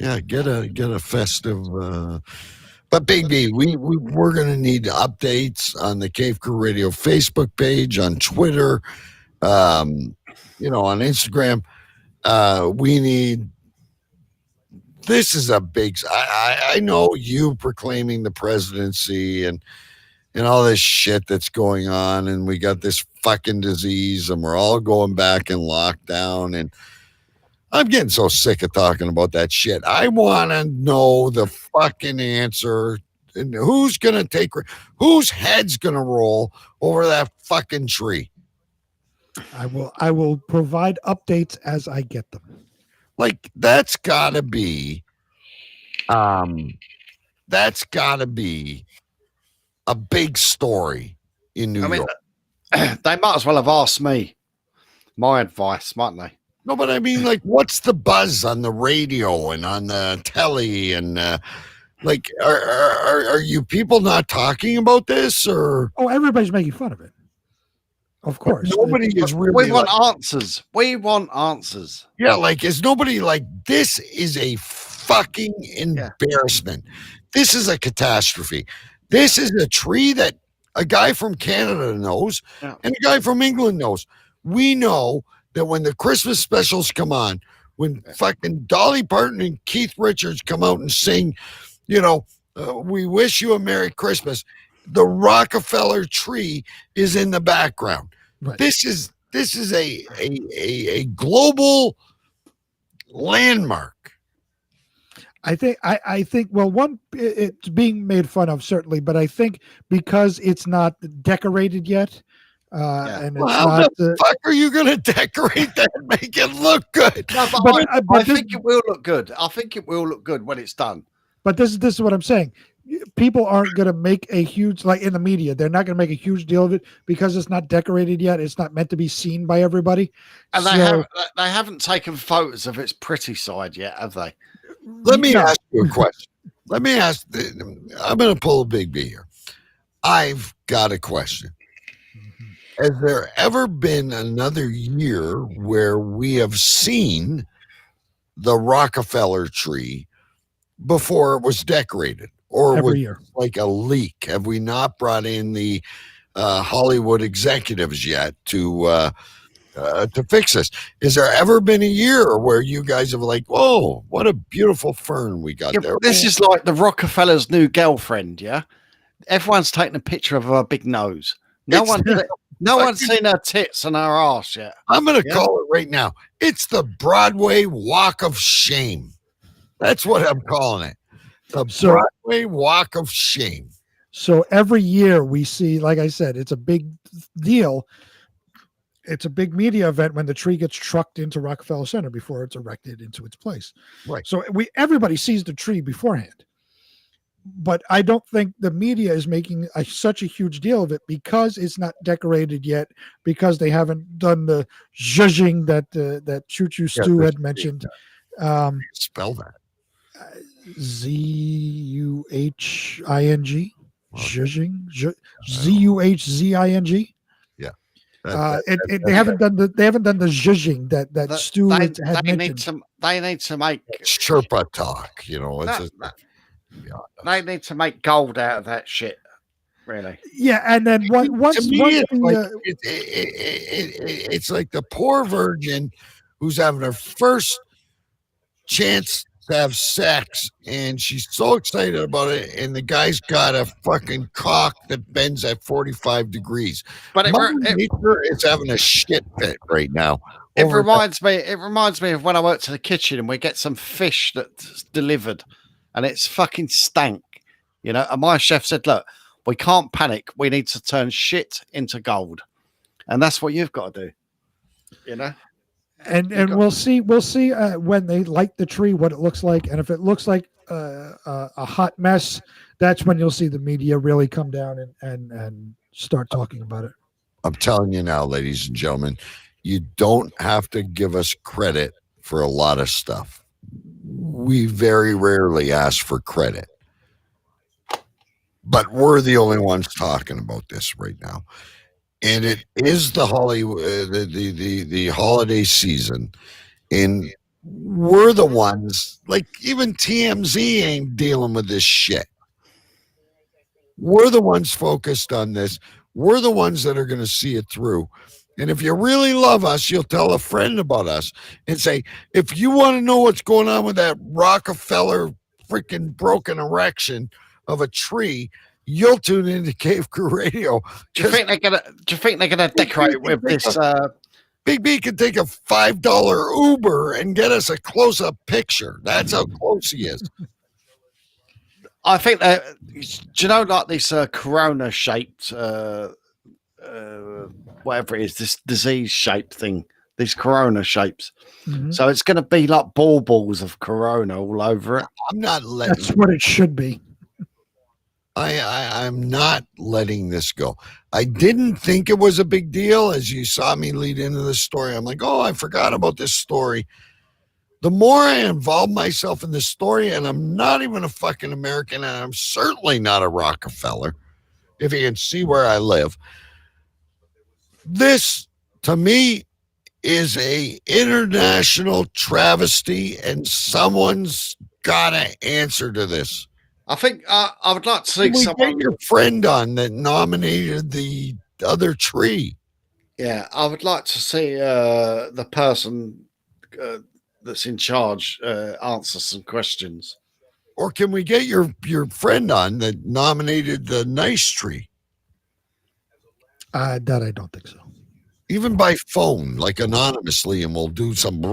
[SPEAKER 1] Yeah, get a festive. But Big B, we're going to need updates on the Cave Crew Radio Facebook page, on Twitter, on Instagram. We need. This is a big. I know you proclaiming the presidency and all this shit that's going on, and we got this fucking disease, and we're all going back in lockdown, and I'm getting so sick of talking about that shit. I want to know the fucking answer. And whose head's gonna roll over that fucking tree?
[SPEAKER 2] I will provide updates as I get them.
[SPEAKER 1] Like that's gotta be a big story in New York.
[SPEAKER 3] They might as well have asked me my advice, mightn't they?
[SPEAKER 1] No, but I mean, like, what's the buzz on the radio and on the telly and like, are you people not talking about this or?
[SPEAKER 2] Oh, everybody's making fun of it. Of course,
[SPEAKER 1] nobody is really.
[SPEAKER 3] We want answers. We want answers.
[SPEAKER 1] Yeah, like, is nobody like this? Is a fucking embarrassment. This is a catastrophe. This is a tree that a guy from Canada knows and a guy from England knows. We know that when the Christmas specials come on, when fucking Dolly Parton and Keith Richards come out and sing, we wish you a Merry Christmas, the Rockefeller tree is in the background.
[SPEAKER 2] Right.
[SPEAKER 1] This is a global landmark.
[SPEAKER 2] I think well, one, it's being made fun of certainly, but I think because it's not decorated yet, and it's
[SPEAKER 1] how the fuck are you going to decorate that and make it look good?
[SPEAKER 3] No, but I think it will look good. I think it will look good when it's done.
[SPEAKER 2] But this is what I'm saying. People aren't going to make a huge, like in the media, they're not going to make a huge deal of it because it's not decorated yet. It's not meant to be seen by everybody.
[SPEAKER 3] And they haven't taken photos of its pretty side yet, have they?
[SPEAKER 1] Let me ask you a question. I'm going to pull a big B here. I've got a question. Has there ever been another year where we have seen the Rockefeller tree before it was decorated? Or
[SPEAKER 2] every
[SPEAKER 1] was
[SPEAKER 2] year,
[SPEAKER 1] like a leak? Have we not brought in the Hollywood executives yet to fix this? Has there ever been a year where you guys have like, whoa, what a beautiful fern we got there?
[SPEAKER 3] This is like the Rockefeller's new girlfriend, yeah? Everyone's taking a picture of her big nose. No one's seen her tits and her ass yet.
[SPEAKER 1] I'm going to call it right now. It's the Broadway Walk of Shame. That's what I'm calling it. The Broadway Walk of Shame.
[SPEAKER 2] So every year we see, like I said, it's a big deal. It's a big media event when the tree gets trucked into Rockefeller Center before it's erected into its place.
[SPEAKER 1] Right.
[SPEAKER 2] So everybody sees the tree beforehand. But I don't think the media is making such a huge deal of it because it's not decorated yet, because they haven't done the zhuzhing that ChooChoo Stu had mentioned.
[SPEAKER 1] Spell that.
[SPEAKER 2] Zuhing, zhuzhing, zuhzing.
[SPEAKER 1] Yeah.
[SPEAKER 2] They haven't done the zhuzhing that Stu had mentioned.
[SPEAKER 3] They need to make
[SPEAKER 1] Sherpa talk.
[SPEAKER 3] They need to make gold out of that shit. Really.
[SPEAKER 2] Yeah, and then once
[SPEAKER 1] it's like the poor virgin who's having her first chance to have sex, and she's so excited about it, and the guy's got a fucking cock that bends at 45 degrees.
[SPEAKER 3] But
[SPEAKER 1] nature is having a shit fit right now.
[SPEAKER 3] It reminds me of when I worked in the kitchen and we get some fish that's delivered and it's fucking stank, and my chef said, look, we can't panic, we need to turn shit into gold. And that's what you've got to do,
[SPEAKER 2] And we'll see when they light the tree what it looks like, and if it looks like a hot mess, that's when you'll see the media really come down and start talking about it.
[SPEAKER 1] I'm telling you now, ladies and gentlemen, you don't have to give us credit for a lot of stuff. We very rarely ask for credit, but we're the only ones talking about this right now. And it is the holiday season, and we're the ones, like even TMZ ain't dealing with this shit. We're the ones focused on this. We're the ones that are going to see it through. And if you really love us, you'll tell a friend about us and say, if you want to know what's going on with that Rockefeller freaking broken erection of a tree, you'll tune into Cave Crew Radio.
[SPEAKER 3] Do you think they're gonna decorate it with this?
[SPEAKER 1] Big B can take a $5 Uber and get us a close-up picture. That's how close he is.
[SPEAKER 3] I think that, do you know, like this corona-shaped, whatever it is, this disease-shaped thing, these corona shapes.
[SPEAKER 2] Mhm.
[SPEAKER 3] So it's going to be like balls of corona all over it.
[SPEAKER 1] I'm not letting.
[SPEAKER 2] That's what it should be.
[SPEAKER 1] I'm not letting this go. I didn't think it was a big deal. As you saw me lead into the story, I'm like, oh, I forgot about this story. The more I involve myself in this story, and I'm not even a fucking American, and I'm certainly not a Rockefeller, if you can see where I live. This, to me, is a international travesty, and someone's got to answer to this.
[SPEAKER 3] I think I would like to see
[SPEAKER 1] Can we
[SPEAKER 3] someone.
[SPEAKER 1] get your friend on that nominated the other tree?
[SPEAKER 3] Yeah, I would like to see the person that's in charge answer some questions.
[SPEAKER 1] Or can we get your friend on that nominated the nice tree?
[SPEAKER 2] That I don't think so.
[SPEAKER 1] Even by phone, like anonymously, and we'll do some. Tree.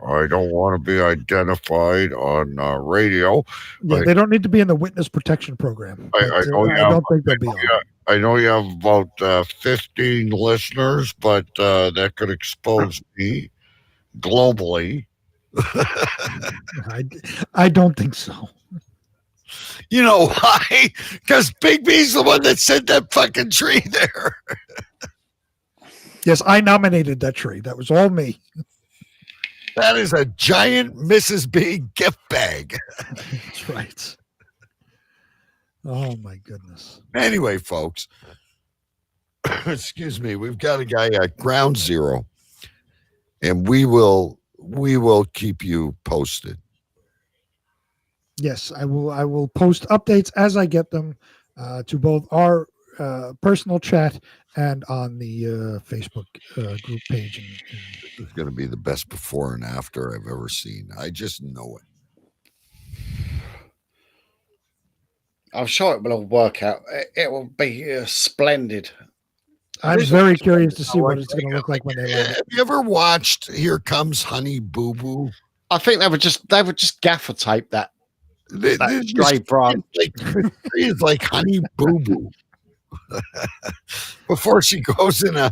[SPEAKER 1] I don't want to be identified on radio.
[SPEAKER 2] Yeah, they don't need to be in the witness protection program.
[SPEAKER 1] I
[SPEAKER 2] don't think they'll be on.
[SPEAKER 1] I know you have about 15 listeners, but that could expose me globally.
[SPEAKER 2] I don't think so.
[SPEAKER 1] You know why? Because Big B's the one that sent that fucking tree there.
[SPEAKER 2] Yes, I nominated that tree. That was all me.
[SPEAKER 1] That is a giant Mrs. B gift bag.
[SPEAKER 2] That's right. Oh, my goodness.
[SPEAKER 1] Anyway, folks, excuse me, we've got a guy at Ground Zero, and we will keep you posted.
[SPEAKER 2] Yes, I will post updates as I get them to both our personal chat and on the Facebook group page.
[SPEAKER 1] It's going to be the best before and after I've ever seen. I just know it.
[SPEAKER 3] I'm sure it will all work out. It will be splendid.
[SPEAKER 2] I'm very curious to see what it's going to look like when they land.
[SPEAKER 1] Have you ever watched Here Comes Honey Boo Boo?
[SPEAKER 3] I think they would just gaffer tape that stray branch.
[SPEAKER 1] It's like Honey Boo Boo. Before she goes in a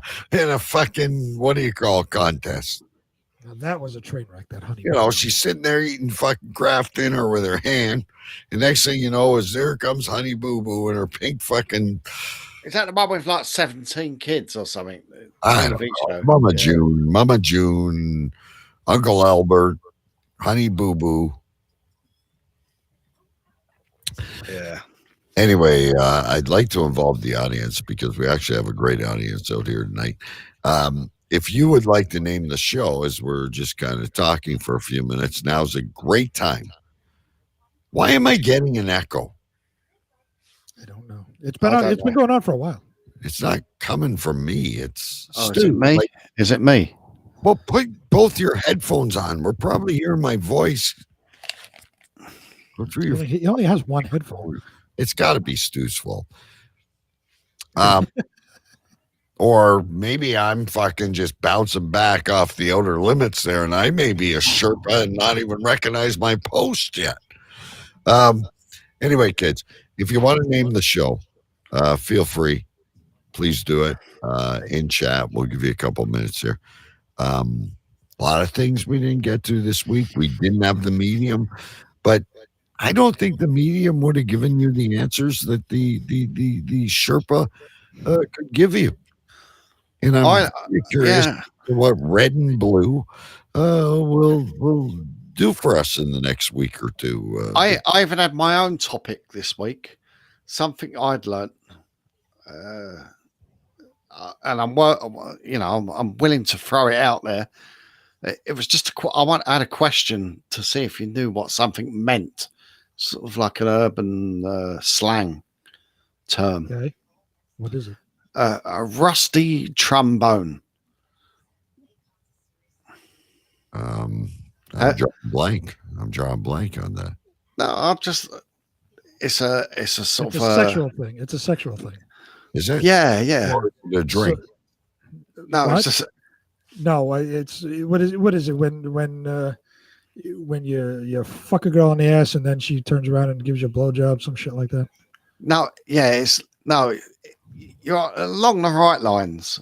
[SPEAKER 1] fucking, what do you call it, contest.
[SPEAKER 2] Now that was a train wreck, that honey.
[SPEAKER 1] You know, she's sitting there eating fucking Kraft dinner with her hand, and next thing you know is there comes Honey Boo Boo and her pink fucking.
[SPEAKER 3] Is that the one with like 17 kids or something?
[SPEAKER 1] I don't know. Mama June, Uncle Albert, Honey Boo Boo.
[SPEAKER 3] Yeah.
[SPEAKER 1] Anyway, I'd like to involve the audience because we actually have a great audience out here tonight. If you would like to name the show, as we're just kind of talking for a few minutes, now's a great time. Why am I getting an echo?
[SPEAKER 2] I don't know. It's been going on for a while.
[SPEAKER 1] It's not coming from me. It's
[SPEAKER 3] Stu.
[SPEAKER 1] Is it me?
[SPEAKER 3] Is it me?
[SPEAKER 1] Well, put both your headphones on. We're probably hearing my voice. Go through your.
[SPEAKER 2] He only has one headphone.
[SPEAKER 1] It's got to be Stu's fault. Or maybe I'm fucking just bouncing back off the outer limits there, and I may be a Sherpa and not even recognize my post yet. Anyway, kids, if you want to name the show, feel free. Please do it in chat. We'll give you a couple minutes here. A lot of things we didn't get to this week. We didn't have the medium, but I don't think the medium would have given you the answers that the Sherpa could give you. And I'm curious what red and blue will do for us in the next week or two.
[SPEAKER 3] I even had my own topic this week, something I'd learned, and I'm willing to throw it out there. It was just I had a question to see if you knew what something meant, sort of like an urban slang term.
[SPEAKER 2] Okay. What is it?
[SPEAKER 3] A rusty trombone.
[SPEAKER 1] I'm drawing blank on that.
[SPEAKER 3] No, I'm just. It's a sort
[SPEAKER 2] It's
[SPEAKER 3] of
[SPEAKER 2] a sexual thing. It's a sexual thing.
[SPEAKER 1] Is it?
[SPEAKER 3] Yeah.
[SPEAKER 1] Or a drink.
[SPEAKER 3] No,
[SPEAKER 2] What?
[SPEAKER 3] it's just.
[SPEAKER 2] No, it's what is it when you fuck a girl in the ass and then she turns around and gives you a blowjob, some shit like that.
[SPEAKER 3] No, yeah, you're along the right lines.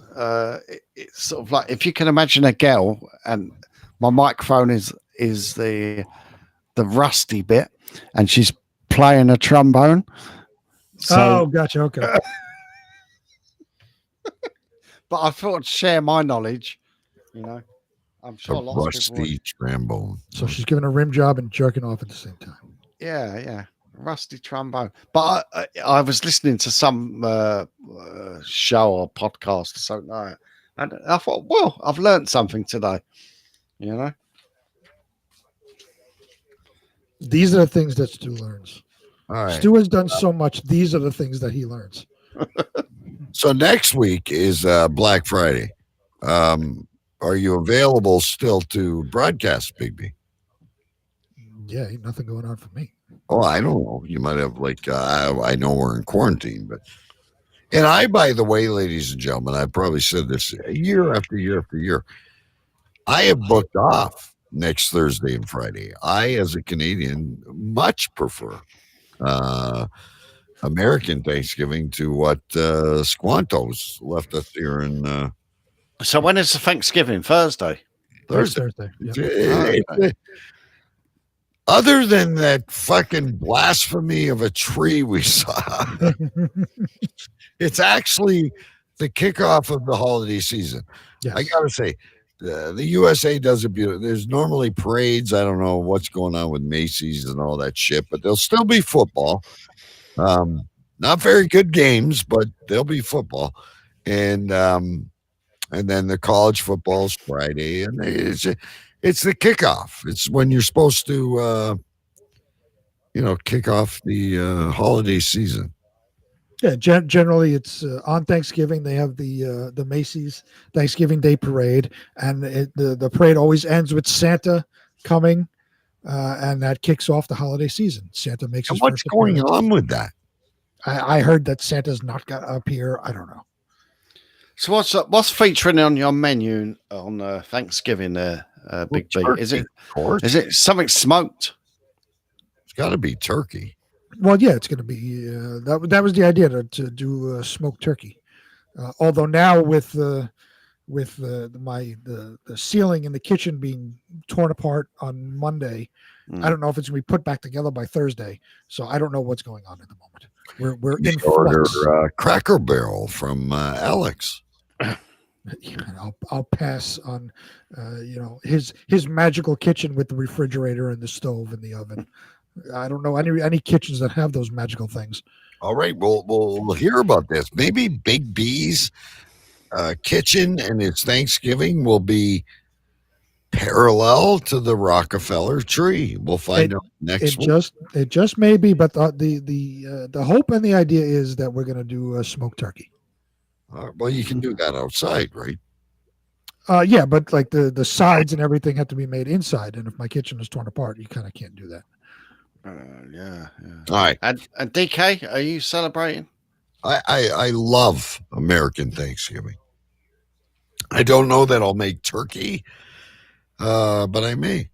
[SPEAKER 3] It's sort of like if you can imagine a girl, and my microphone is the rusty bit, and she's playing a trombone.
[SPEAKER 2] So, gotcha. Okay.
[SPEAKER 3] But I thought I'd share my knowledge. I'm sure
[SPEAKER 1] A
[SPEAKER 3] lots of people
[SPEAKER 1] rusty trombone.
[SPEAKER 2] So she's giving a rim job and jerking off at the same time.
[SPEAKER 3] Yeah, rusty trombone. But I was listening to some show or podcast or something like that, and I thought, well, I've learned something today.
[SPEAKER 2] These are the things that Stu learns.
[SPEAKER 1] All right.
[SPEAKER 2] Stu has done so much. These are the things that he learns.
[SPEAKER 1] So next week is Black Friday. Are you available still to broadcast, Big B?
[SPEAKER 2] Yeah, ain't nothing going on for me.
[SPEAKER 1] Oh, I don't know. You might have I know we're in quarantine, but by the way, ladies and gentlemen, I've probably said this year after year after year. I have booked off next Thursday and Friday. I, as a Canadian, much prefer American Thanksgiving to what Squantos left us here in.
[SPEAKER 3] So when is the Thanksgiving? Thursday.
[SPEAKER 2] Thursday.
[SPEAKER 1] Yep. Other than that fucking blasphemy of a tree we saw, it's actually the kickoff of the holiday season.
[SPEAKER 2] Yes.
[SPEAKER 1] I gotta say, the USA does it beautiful. There's normally parades. I don't know what's going on with Macy's and all that shit, but there'll still be football. Not very good games, but there'll be football, and then the college football's Friday, and it's the kickoff. It's when you're supposed to, kick off the holiday season.
[SPEAKER 2] Yeah, generally it's on Thanksgiving. They have the Macy's Thanksgiving Day Parade, and the parade always ends with Santa coming, and that kicks off the holiday season. Santa makes.
[SPEAKER 1] And what's going on with that?
[SPEAKER 2] I heard that Santa's not got up here. I don't know.
[SPEAKER 3] So what's featuring on your menu on Thanksgiving there, Big B?
[SPEAKER 1] Turkey,
[SPEAKER 3] Is it something smoked?
[SPEAKER 2] It's
[SPEAKER 1] got to be turkey.
[SPEAKER 2] Well, yeah, it's going to be that was the idea to do smoked turkey. Although now with the ceiling in the kitchen being torn apart on Monday, I don't know if it's going to be put back together by Thursday. So I don't know what's going on at the moment. We're in
[SPEAKER 1] order
[SPEAKER 2] flux.
[SPEAKER 1] Cracker Barrel from Alex.
[SPEAKER 2] I'll pass on his magical kitchen with the refrigerator and the stove and the oven. I don't know any kitchens that have those magical things.
[SPEAKER 1] All right, we'll hear about this. Maybe Big B's kitchen and its Thanksgiving will be parallel to the Rockefeller tree. We'll find out next week.
[SPEAKER 2] It just may be, but the hope and the idea is that we're going to do smoked turkey.
[SPEAKER 1] Well, you can do that outside, right?
[SPEAKER 2] Yeah, but like the sides and everything have to be made inside, and if my kitchen is torn apart, you kind of can't do that.
[SPEAKER 3] Yeah.
[SPEAKER 1] All right.
[SPEAKER 3] And DK, are you celebrating?
[SPEAKER 1] I love American Thanksgiving. I don't know that I'll make turkey, but I may.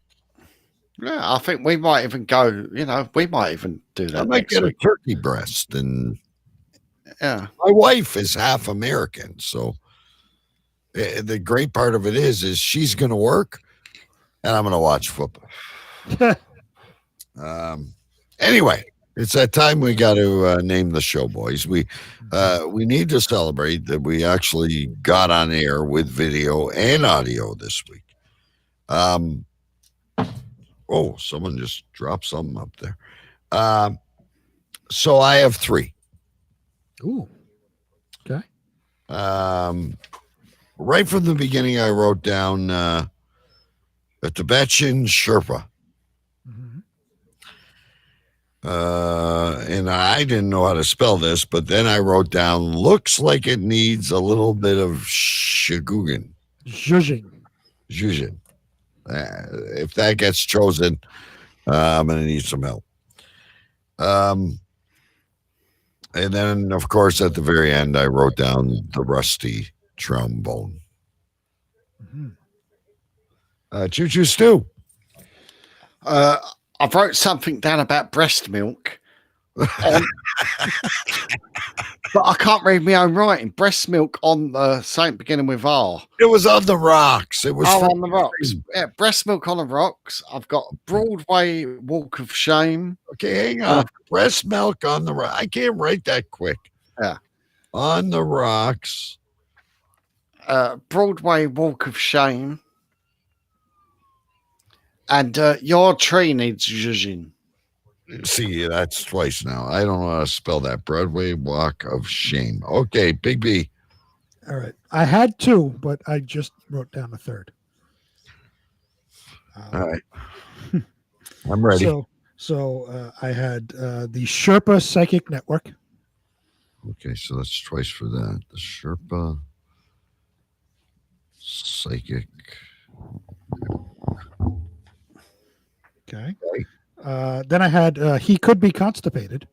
[SPEAKER 3] Yeah, I think we might even go. We might even do that.
[SPEAKER 1] I might
[SPEAKER 3] next
[SPEAKER 1] get
[SPEAKER 3] week.
[SPEAKER 1] a turkey breast, and
[SPEAKER 3] yeah,
[SPEAKER 1] my wife is half American, so the great part of it is she's going to work, and I'm going to watch football. Anyway, it's that time we got to name the show, boys. We need to celebrate that we actually got on air with video and audio this week. Oh, someone just dropped something up there. So I have 3.
[SPEAKER 2] Ooh. Okay.
[SPEAKER 1] Right from the beginning, I wrote down a Tibetan Sherpa.
[SPEAKER 2] Mm-hmm.
[SPEAKER 1] and I didn't know how to spell this, but then I wrote down, looks like it needs a little bit of Zhuzhin. If that gets chosen, I'm going to need some help. And then, of course, at the very end, I wrote down the rusty trombone. ChooChoo Stu.
[SPEAKER 3] I wrote something down about breast milk. But I can't read my own writing. Breast milk on the something beginning with R.
[SPEAKER 1] It was on the rocks. It was
[SPEAKER 3] on the rocks. Yeah, breast milk on the rocks. I've got Broadway Walk of Shame.
[SPEAKER 1] Okay, hang on. Breast milk on the rock. I can't write that quick.
[SPEAKER 3] Yeah.
[SPEAKER 1] On the rocks.
[SPEAKER 3] Broadway Walk of Shame. And your tree needs zhuzhin.
[SPEAKER 1] See, that's twice now. I don't know how to spell that. Broadway Walk of Shame. Okay, Big B.
[SPEAKER 2] All right. I had two, but I just wrote down a third.
[SPEAKER 1] All right. I'm ready.
[SPEAKER 2] So I had the Sherpa Psychic Network.
[SPEAKER 1] Okay, so that's twice for that. The Sherpa Psychic.
[SPEAKER 2] Okay. Then I had He Could Be Constipated.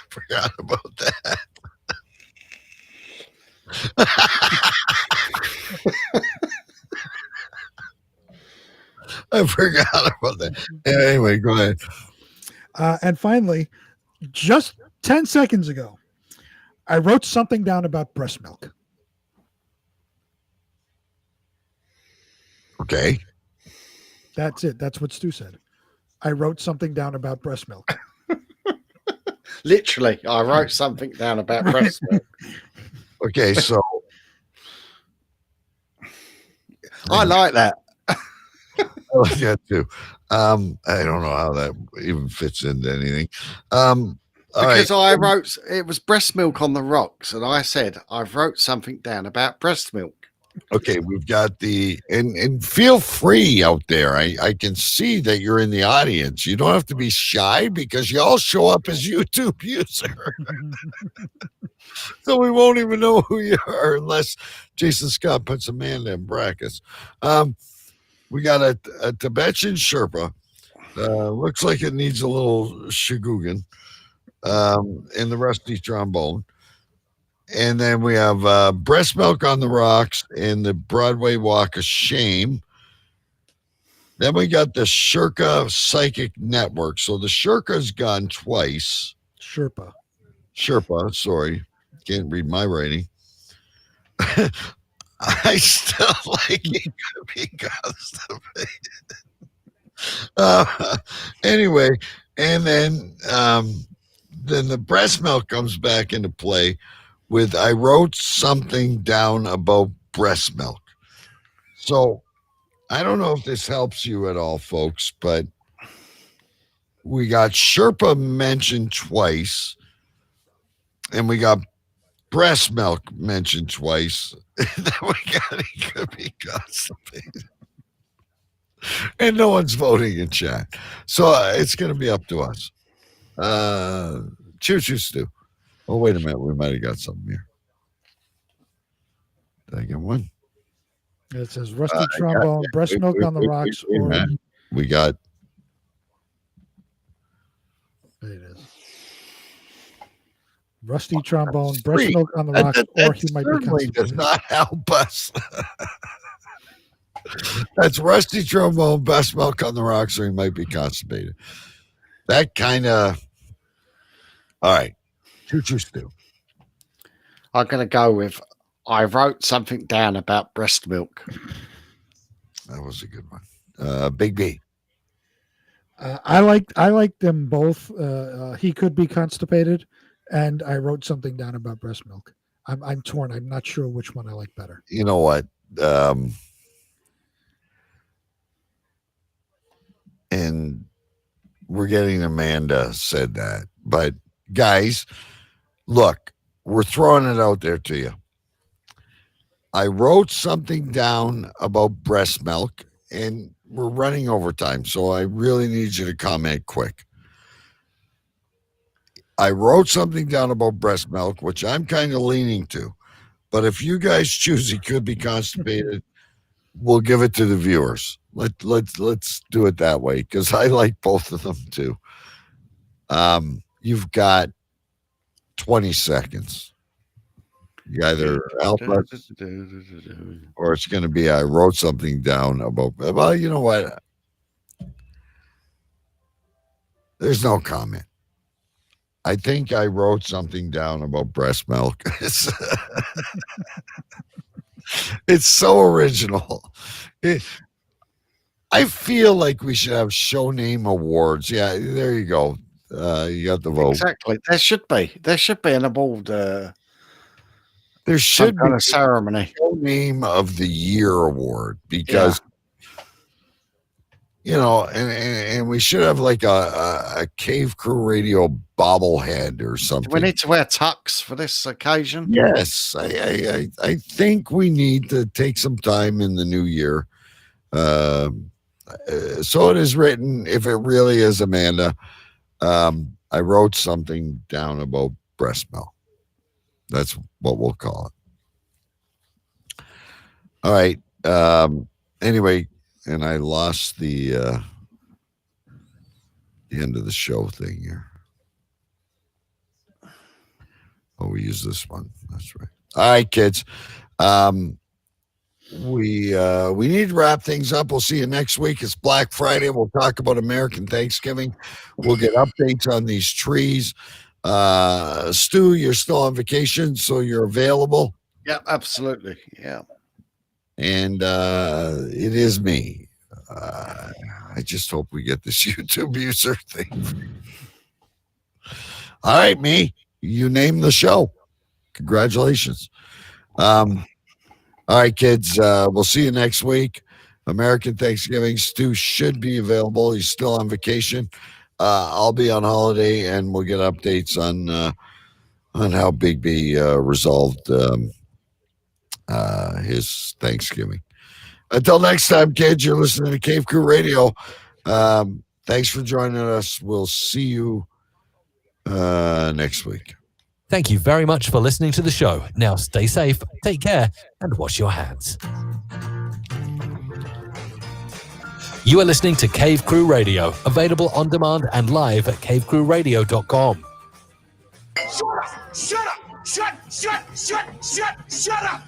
[SPEAKER 1] Forgot about that. I forgot about that. Anyway, go ahead.
[SPEAKER 2] And finally, just 10 seconds ago, I wrote something down about breast milk.
[SPEAKER 1] Okay.
[SPEAKER 2] That's it. That's what Stu said. I wrote something down about breast milk.
[SPEAKER 3] Literally, I wrote something down about breast milk.
[SPEAKER 1] Okay, so
[SPEAKER 3] I like that.
[SPEAKER 1] I like that too. I don't know how that even fits into anything.
[SPEAKER 3] Because I wrote, it was breast milk on the rocks, and I said, I wrote something down about breast milk.
[SPEAKER 1] Okay, we've got and feel free out there. I can see that you're in the audience. You don't have to be shy because you all show up as YouTube user. So we won't even know who you are unless Jason Scott puts Amanda in brackets. We got a Tibetan Sherpa. Looks like it needs a little Zhuzhin in the rusty trombone. And then we have breast milk on the rocks and the Broadway Walk of Shame. Then we got the Sherpa Psychic Network. So the Sherpa's gone twice.
[SPEAKER 2] Sherpa,
[SPEAKER 1] sorry. Can't read my writing. I still like it could be constipated. Anyway, and then the breast milk comes back into play. I wrote something down about breast milk. So I don't know if this helps you at all, folks, but we got Sherpa mentioned twice, and we got breast milk mentioned twice. And then we got it could be constipated. And no one's voting in chat. So it's going to be up to us. ChooChoo Stu. Oh, wait a minute. We might have got something here. Did I get one?
[SPEAKER 2] It says rusty trombone, breast milk on the rocks.
[SPEAKER 1] We got.
[SPEAKER 2] There it is. Rusty trombone, breast milk on the rocks, or he might be constipated.
[SPEAKER 1] Does not help us. That's rusty trombone, breast milk on the rocks, or he might be constipated. That kind of. All right. ChooChoo Stu.
[SPEAKER 3] I'm going to go with I wrote something down about breast milk.
[SPEAKER 1] That was a good one. Big B.
[SPEAKER 2] I like them both. He Could Be Constipated, and I wrote something down about breast milk. I'm torn. I'm not sure which one I like better.
[SPEAKER 1] You know what? And we're getting Amanda said that, but guys, look, we're throwing it out there to you. I wrote something down about breast milk, and we're running over time, so I really need you to comment quick. I wrote something down about breast milk, which I'm kind of leaning to. But if you guys choose he could be constipated, we'll give it to the viewers. Let's do it that way because I like both of them too. You've got 20 seconds. You either help us or it's going to be I wrote something down about. Well, you know what? There's no comment. I think I wrote something down about breast milk. It's so original. I feel like we should have show name awards. Yeah, there you go. You got the vote.
[SPEAKER 3] Exactly. There should be an award.
[SPEAKER 1] There should be
[SPEAKER 3] a ceremony.
[SPEAKER 1] Show name of the year award because and we should have like a Cave Crew Radio bobblehead or something.
[SPEAKER 3] Do we need to wear tux for this occasion?
[SPEAKER 1] Yes, I think we need to take some time in the new year. So it is written. If it really is Amanda, I wrote something down about breast milk. That's what we'll call it. All right. Anyway, and I lost the end of the show thing here. Oh, we use this one. That's right. All right, kids. We need to wrap things up. We'll see you next week. It's Black Friday. We'll talk about American Thanksgiving. We'll get updates on these trees. Stu, you're still on vacation, so you're available.
[SPEAKER 3] Yeah, absolutely. Yeah.
[SPEAKER 1] And it is me. I just hope we get this YouTube user thing. All right, me. You name the show. Congratulations. All right, kids. We'll see you next week. American Thanksgiving. Stu should be available. He's still on vacation. I'll be on holiday, and we'll get updates on how Big B resolved his Thanksgiving. Until next time, kids, you're listening to Cave Crew Radio. Thanks for joining us. We'll see you next week.
[SPEAKER 14] Thank you very much for listening to the show. Now stay safe, take care, and wash your hands. You are listening to Cave Crew Radio, available on demand and live at cavecrewradio.com.
[SPEAKER 9] Shut up! Shut up! Shut up!